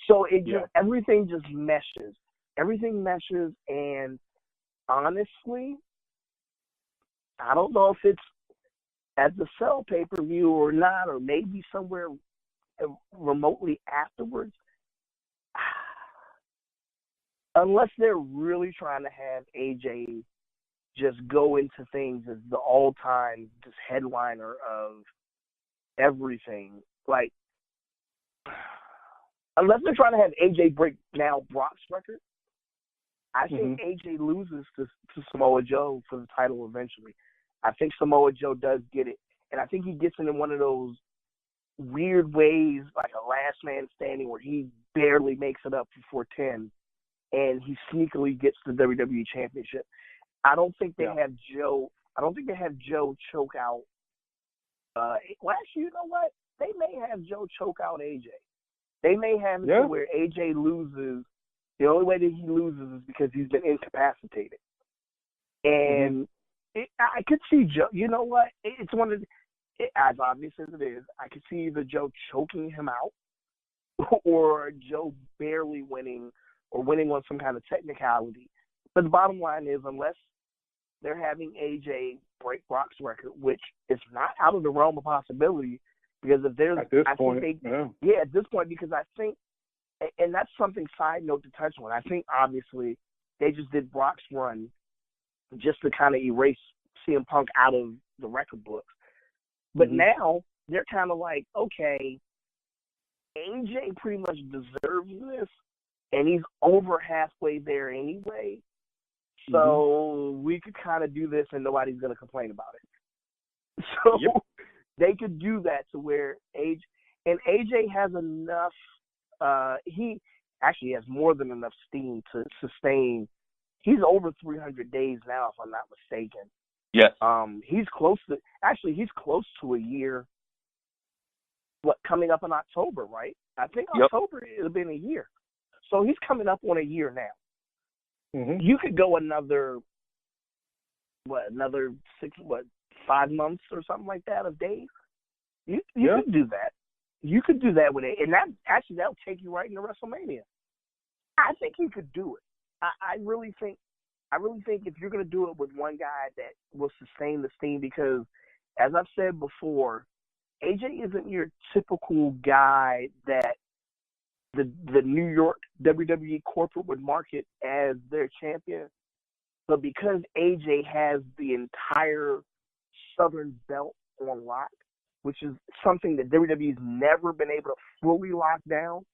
So everything just meshes. Everything meshes, and honestly, I don't know if it's at the Cell pay-per-view or not, or maybe somewhere remotely afterwards. Unless they're really trying to have AJ just go into things as the all-time just headliner of everything. Like, unless they're trying to have AJ break now Brock's record, I think AJ loses to Samoa Joe for the title eventually. I think Samoa Joe does get it, and I think he gets into one of those weird ways, like a last man standing, where he barely makes it up before 10, and he sneakily gets the WWE Championship. I don't think they have Joe. I don't think they have Joe choke out. Well, actually, you know what? They may have Joe choke out AJ. They may have it to where AJ loses. The only way that he loses is because he's been incapacitated. And I could see Joe. You know what? It's one of as obvious as it is, I could see either Joe choking him out or Joe barely winning or winning on some kind of technicality. But the bottom line is, unless they're having AJ break Brock's record, which is not out of the realm of possibility, because if there's at this point, at this point, because I think, and that's something side note to touch on. I think obviously they just did Brock's run just to kind of erase CM Punk out of the record books. But now they're kind of like, okay, AJ pretty much deserves this, and he's over halfway there anyway. So we could kind of do this and nobody's going to complain about it. So they could do that to where AJ has enough, he actually has more than enough steam to sustain. He's over 300 days now, if I'm not mistaken. Yes. He's close to a year. What, coming up in October, right? I think October it'll been a year. So he's coming up on a year now. You could go another 5 months or something like that of days. You could do that. You could do that with it, and that'll take you right into WrestleMania. I think you could do it. I really think if you're going to do it with one guy that will sustain the steam, because as I've said before, AJ isn't your typical guy that the New York WWE corporate would market as their champion. But because AJ has the entire Southern Belt on lock, which is something that WWE's never been able to fully lock down,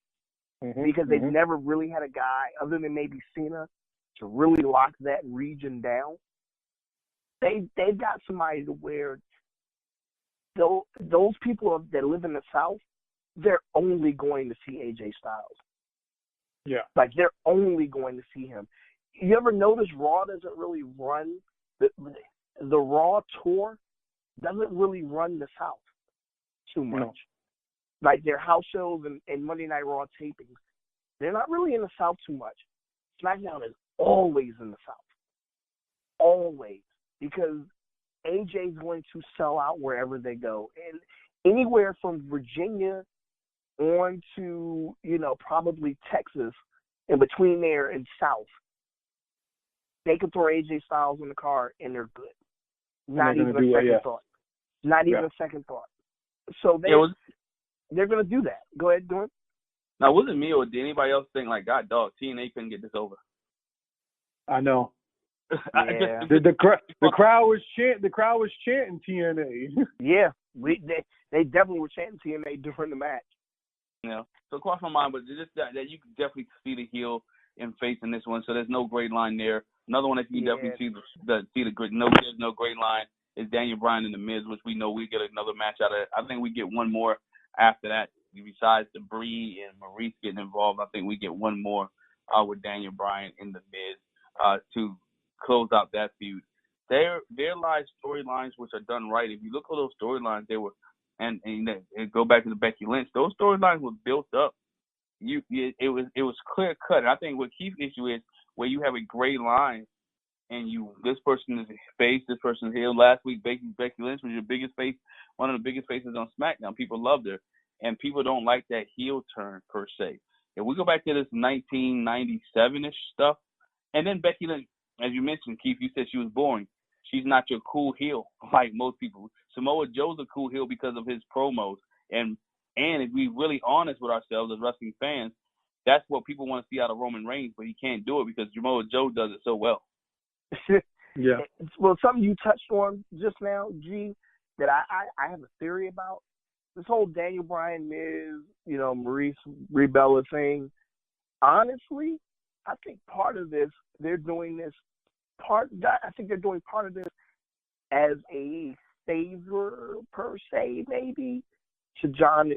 because they've never really had a guy, other than maybe Cena, to really lock that region down. They've got somebody to where those people that live in the South, they're only going to see AJ Styles. Yeah. Like, they're only going to see him. You ever notice Raw doesn't really run, the Raw tour doesn't really run the South too much. No. Like, their house shows and Monday Night Raw tapings, they're not really in the South too much. SmackDown is always in the South. Always. Because AJ's going to sell out wherever they go. And anywhere from Virginia on to, probably Texas, and between there and South, they can throw AJ Styles in the car and they're good. Not even a second thought. Not even a second thought. So they're going to do that. Go ahead, Dorn. Now, was it me or did anybody else think, like, God, dog, TNA couldn't get this over? I know. Yeah. the crowd was chanting TNA. Yeah, they definitely were chanting TNA during the match. Yeah. So cross my mind, but just that you can definitely see the heel and face in this one. So there's no great line there. Another one that you can definitely see the great no great line is Daniel Bryan and The Miz, which we know we get another match out of it. I think we get one more after that. Besides the Bree and Maurice getting involved, I think we get one more with Daniel Bryan and The Miz to close out that feud. There lies storylines which are done right. If you look at those storylines, they were and go back to the Becky Lynch. Those storylines were built up. It was clear cut. I think what Keith's issue is where you have a gray line and this person is face, this person is heel. Last week Becky Lynch was your biggest face, one of the biggest faces on SmackDown. People loved her, and people don't like that heel turn per se. If we go back to this 1997-ish stuff, and then Becky Lynch, as you mentioned, Keith, you said she was boring. She's not your cool heel like most people. Samoa Joe's a cool heel because of his promos. And if we're really honest with ourselves as wrestling fans, that's what people want to see out of Roman Reigns, but he can't do it because Samoa Joe does it so well. Yeah. Well, something you touched on just now, G, that I have a theory about. this whole Daniel Bryan, Miz, Maurice Rebella thing, honestly, I think part of this, they're doing this I think they're doing part of this as a favor per se, maybe, to John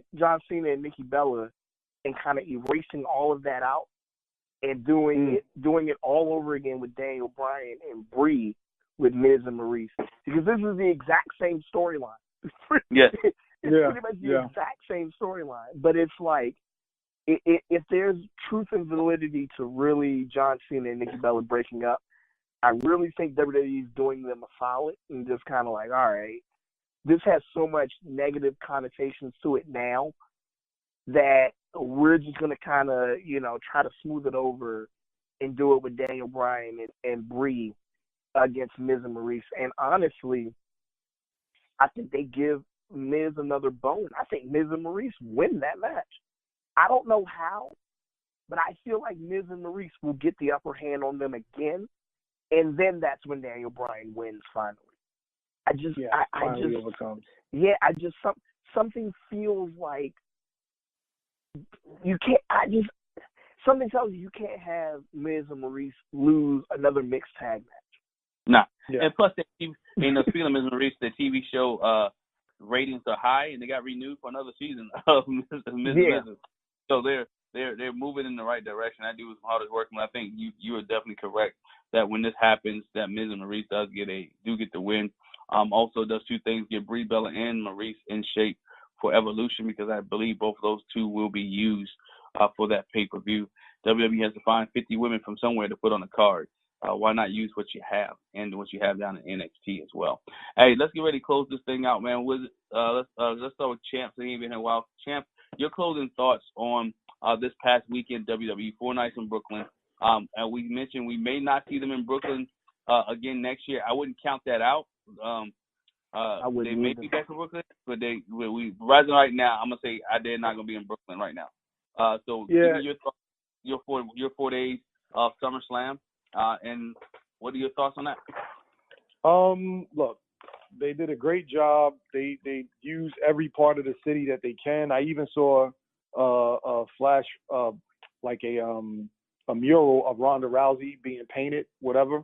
Cena and Nikki Bella, and kind of erasing all of that out and doing it all over again with Daniel Bryan and Brie with Miz and Maurice, because this is the exact same storyline. Yes. It's pretty much the exact same storyline, but it's like, if there's truth and validity to really John Cena and Nikki Bella breaking up, I really think WWE is doing them a solid and just kind of like, all right, this has so much negative connotations to it now that we're just going to kind of, try to smooth it over and do it with Daniel Bryan and Brie against Miz and Maurice. And honestly, I think they give Miz another bone. I think Miz and Maurice win that match. I don't know how, but I feel like Miz and Maurice will get the upper hand on them again, and then that's when Daniel Bryan wins finally. Something feels like you can't. Something tells you can't have Miz and Maurice lose another mixed tag match. Nah. Yeah. And plus, speaking of Miz and Maurice, the TV show ratings are high, and they got renewed for another season of Miz and Miz. So they're moving in the right direction. That dude was hard at work, and I think you are definitely correct that when this happens, that Miz and Maurice do get the win. Also does two things: get Brie Bella and Maurice in shape for Evolution, because I believe both of those two will be used for that pay-per-view. WWE has to find 50 women from somewhere to put on the card. Why not use what you have and what you have down in NXT as well? Hey, let's get ready to close this thing out, man. Let's start with Champ. So he ain't been here a while. Champ, your closing thoughts on this past weekend WWE, 4 nights in Brooklyn. And we mentioned we may not see them in Brooklyn again next year. I wouldn't count that out. They may be back in Brooklyn, but we rising right now. I'm gonna say they're not gonna be in Brooklyn right now. So give me your thoughts, your 4 days of SummerSlam, and what are your thoughts on that? Look, they did a great job. They used every part of the city that they can. I even saw a flash, like a mural of Ronda Rousey being painted, whatever,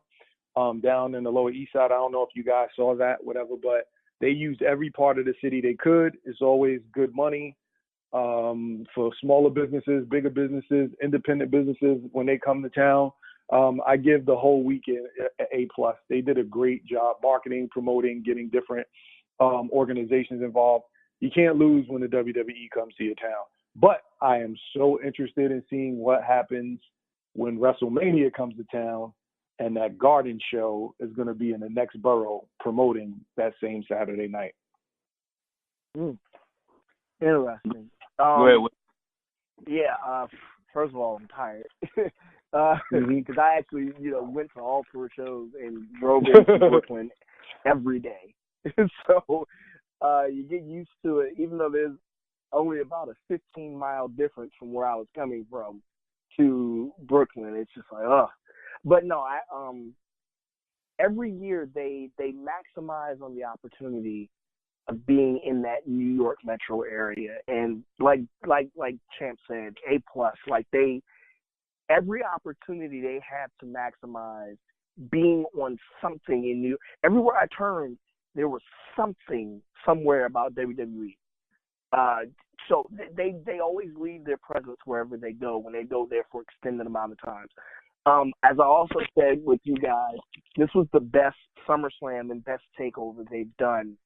down in the Lower East Side. I don't know if you guys saw that, whatever, but they used every part of the city they could. It's always good money for smaller businesses, bigger businesses, independent businesses when they come to town. I give the whole weekend an A+. They did a great job marketing, promoting, getting different organizations involved. You can't lose when the WWE comes to your town. But I am so interested in seeing what happens when WrestleMania comes to town, and that Garden show is going to be in the next borough promoting that same Saturday night. Interesting. First of all, I'm tired. Because I actually, went to all 4 shows and drove into Brooklyn every day. So you get used to it, even though there's only about a 15-mile difference from where I was coming from to Brooklyn. It's just like, ugh. But no, every year they maximize on the opportunity of being in that New York metro area, and like Champ said, A+. Like every opportunity they have to maximize being on something in New York. Everywhere I turned, there was something somewhere about WWE. So they always leave their presence wherever they go when they go there for extended amount of times. As I also said with you guys, this was the best SummerSlam and best takeover they've done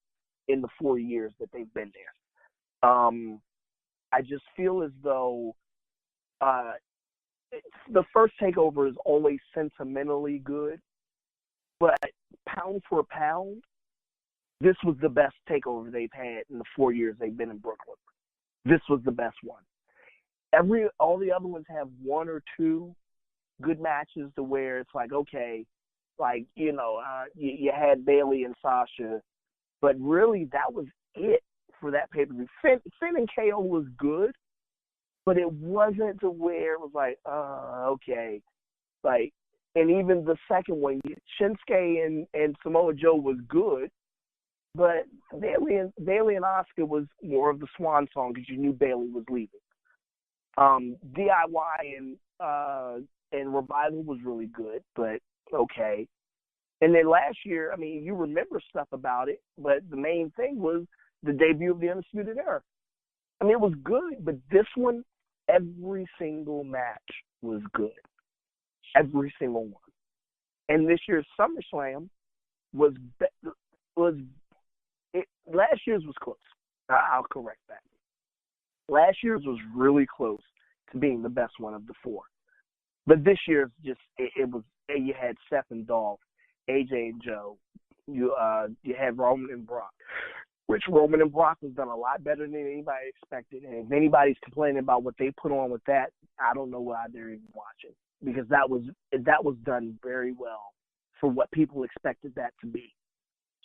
in the 4 years that they've been there. I just feel as though the first takeover is always sentimentally good, but pound for pound, this was the best takeover they've had in the 4 years they've been in Brooklyn. This was the best one. All the other ones have 1 or 2 good matches to where it's like, okay, like, you had Bayley and Sasha, but really that was it for that pay-per-view. Finn and KO was good, but it wasn't to where it was like, okay. Like, and even the second one, Shinsuke and Samoa Joe was good, but Bayley and Asuka was more of the swan song because you knew Bayley was leaving. DIY and Revival was really good, but okay. And then last year, I mean, you remember stuff about it, but the main thing was the debut of the Undisputed Era. I mean, it was good, but this one, every single match was good. Every single one. And this year's SummerSlam last year's was close. I'll correct that. Last year's was really close to being the best one of the four. But this year's just, it was, you had Seth and Dolph, AJ and Joe. You had Roman and Brock, which Roman and Brock was done a lot better than anybody expected. And if anybody's complaining about what they put on with that, I don't know why they're even watching, because that was done very well for what people expected that to be.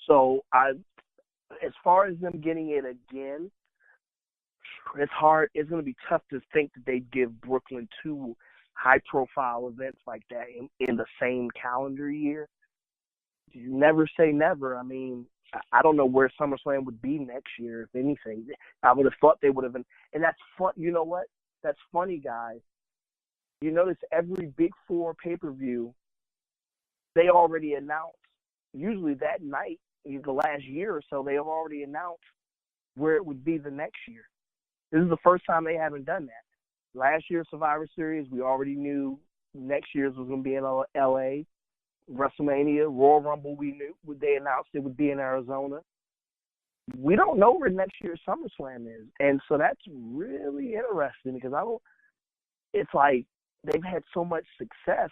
So as far as them getting it again, it's hard. It's going to be tough to think that they'd give Brooklyn two high-profile events like that in the same calendar year. You never say never. I mean, I don't know where SummerSlam would be next year, if anything. I would have thought they would have been. And that's fun. You know what? That's funny, guys. You notice every Big Four pay-per-view, they already announced, usually that night, the last year or so, they have already announced where it would be the next year. This is the first time they haven't done that. Last year's Survivor Series, we already knew next year's was going to be in L.A. WrestleMania, Royal Rumble, we knew. They announced it would be in Arizona. We don't know where next year's SummerSlam is. And so that's really interesting because it's like they've had so much success.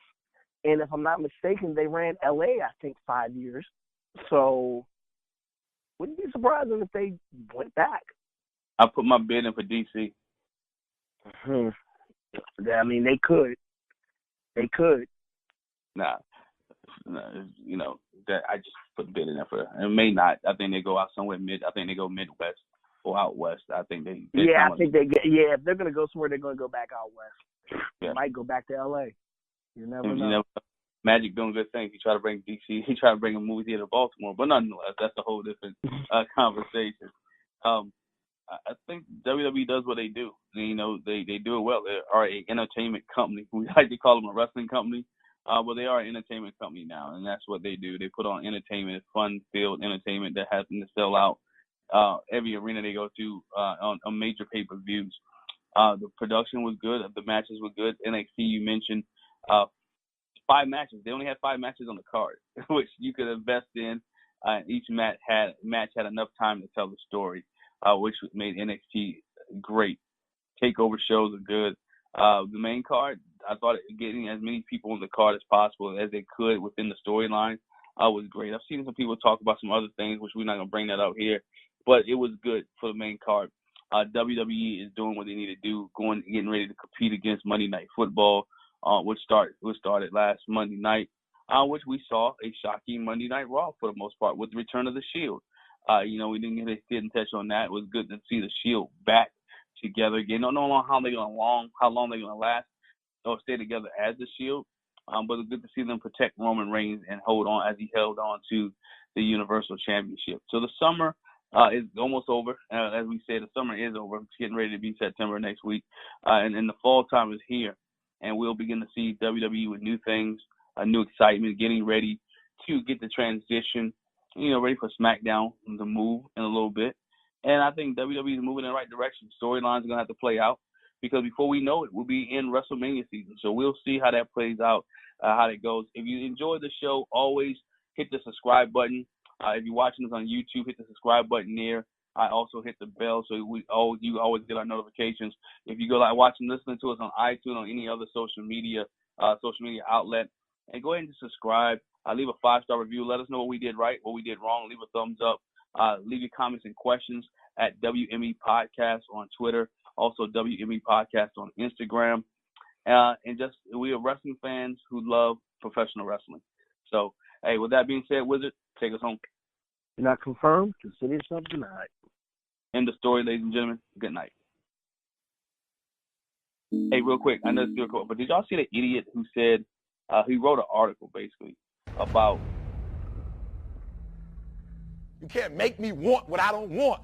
And if I'm not mistaken, they ran L.A., I think, 5 years. So wouldn't be surprising if they went back. I put my bid in for DC. I mean, they could. They could. Nah, you know, that I just put the bid in there for. It may not. I think they go out somewhere I think they go Midwest or out west. I think they I think they get. Yeah, if they're gonna go somewhere, they're gonna go back out west. Yeah. They might go back to LA. You never know. You know, Magic doing good things. He tried to bring DC. He tried to bring a movie theater to Baltimore, but nonetheless, that's a whole different conversation. I think WWE does what they do. You know, they do it well. They are an entertainment company. We like to call them a wrestling company, but they are an entertainment company now, and that's what they do. They put on entertainment, fun-filled entertainment that happens to sell out every arena they go to on major pay-per-views. The production was good. The matches were good. NXT, you mentioned 5 matches. They only had 5 matches on the card, which you could invest in. Each match had enough time to tell the story, which made NXT great. Takeover shows are good. The main card, I thought getting as many people on the card as possible as they could within the storyline was great. I've seen some people talk about some other things, which we're not going to bring that up here, but it was good for the main card. WWE is doing what they need to do, getting ready to compete against Monday Night Football, which started last Monday night, which we saw a shocking Monday Night Raw for the most part with the return of the Shield. You know, we didn't touch on that. It was good to see the Shield back together again. Don't know how long they're gonna last or stay together as the Shield, but it's good to see them protect Roman Reigns and hold on as he held on to the Universal Championship. So the summer is almost over. As we said, the summer is over. It's getting ready to be September next week, and the fall time is here. And we'll begin to see WWE with new things, new excitement, getting ready to get the transition, you know, ready for SmackDown to move in a little bit. And I think WWE is moving in the right direction. Storylines are going to have to play out because before we know it, we'll be in WrestleMania season. So we'll see how that plays out, how that goes. If you enjoy the show, always hit the subscribe button. If you're watching us on YouTube, hit the subscribe button there. I also hit the bell so you always get our notifications. If you go listening to us on iTunes or any other social media outlet, and go ahead and just subscribe. Leave a 5-star review. Let us know what we did right, what we did wrong. Leave a thumbs up. Leave your comments and questions at WME Podcast on Twitter, also WME Podcast on Instagram. And just we are wrestling fans who love professional wrestling. So, hey, with that being said, Wizard, take us home. You're not confirmed. Consider yourself denied. End the story, ladies and gentlemen. Good night. Hey, real quick, I know it's still cool, but did y'all see the idiot who said he wrote an article basically about You can't make me want what I don't want.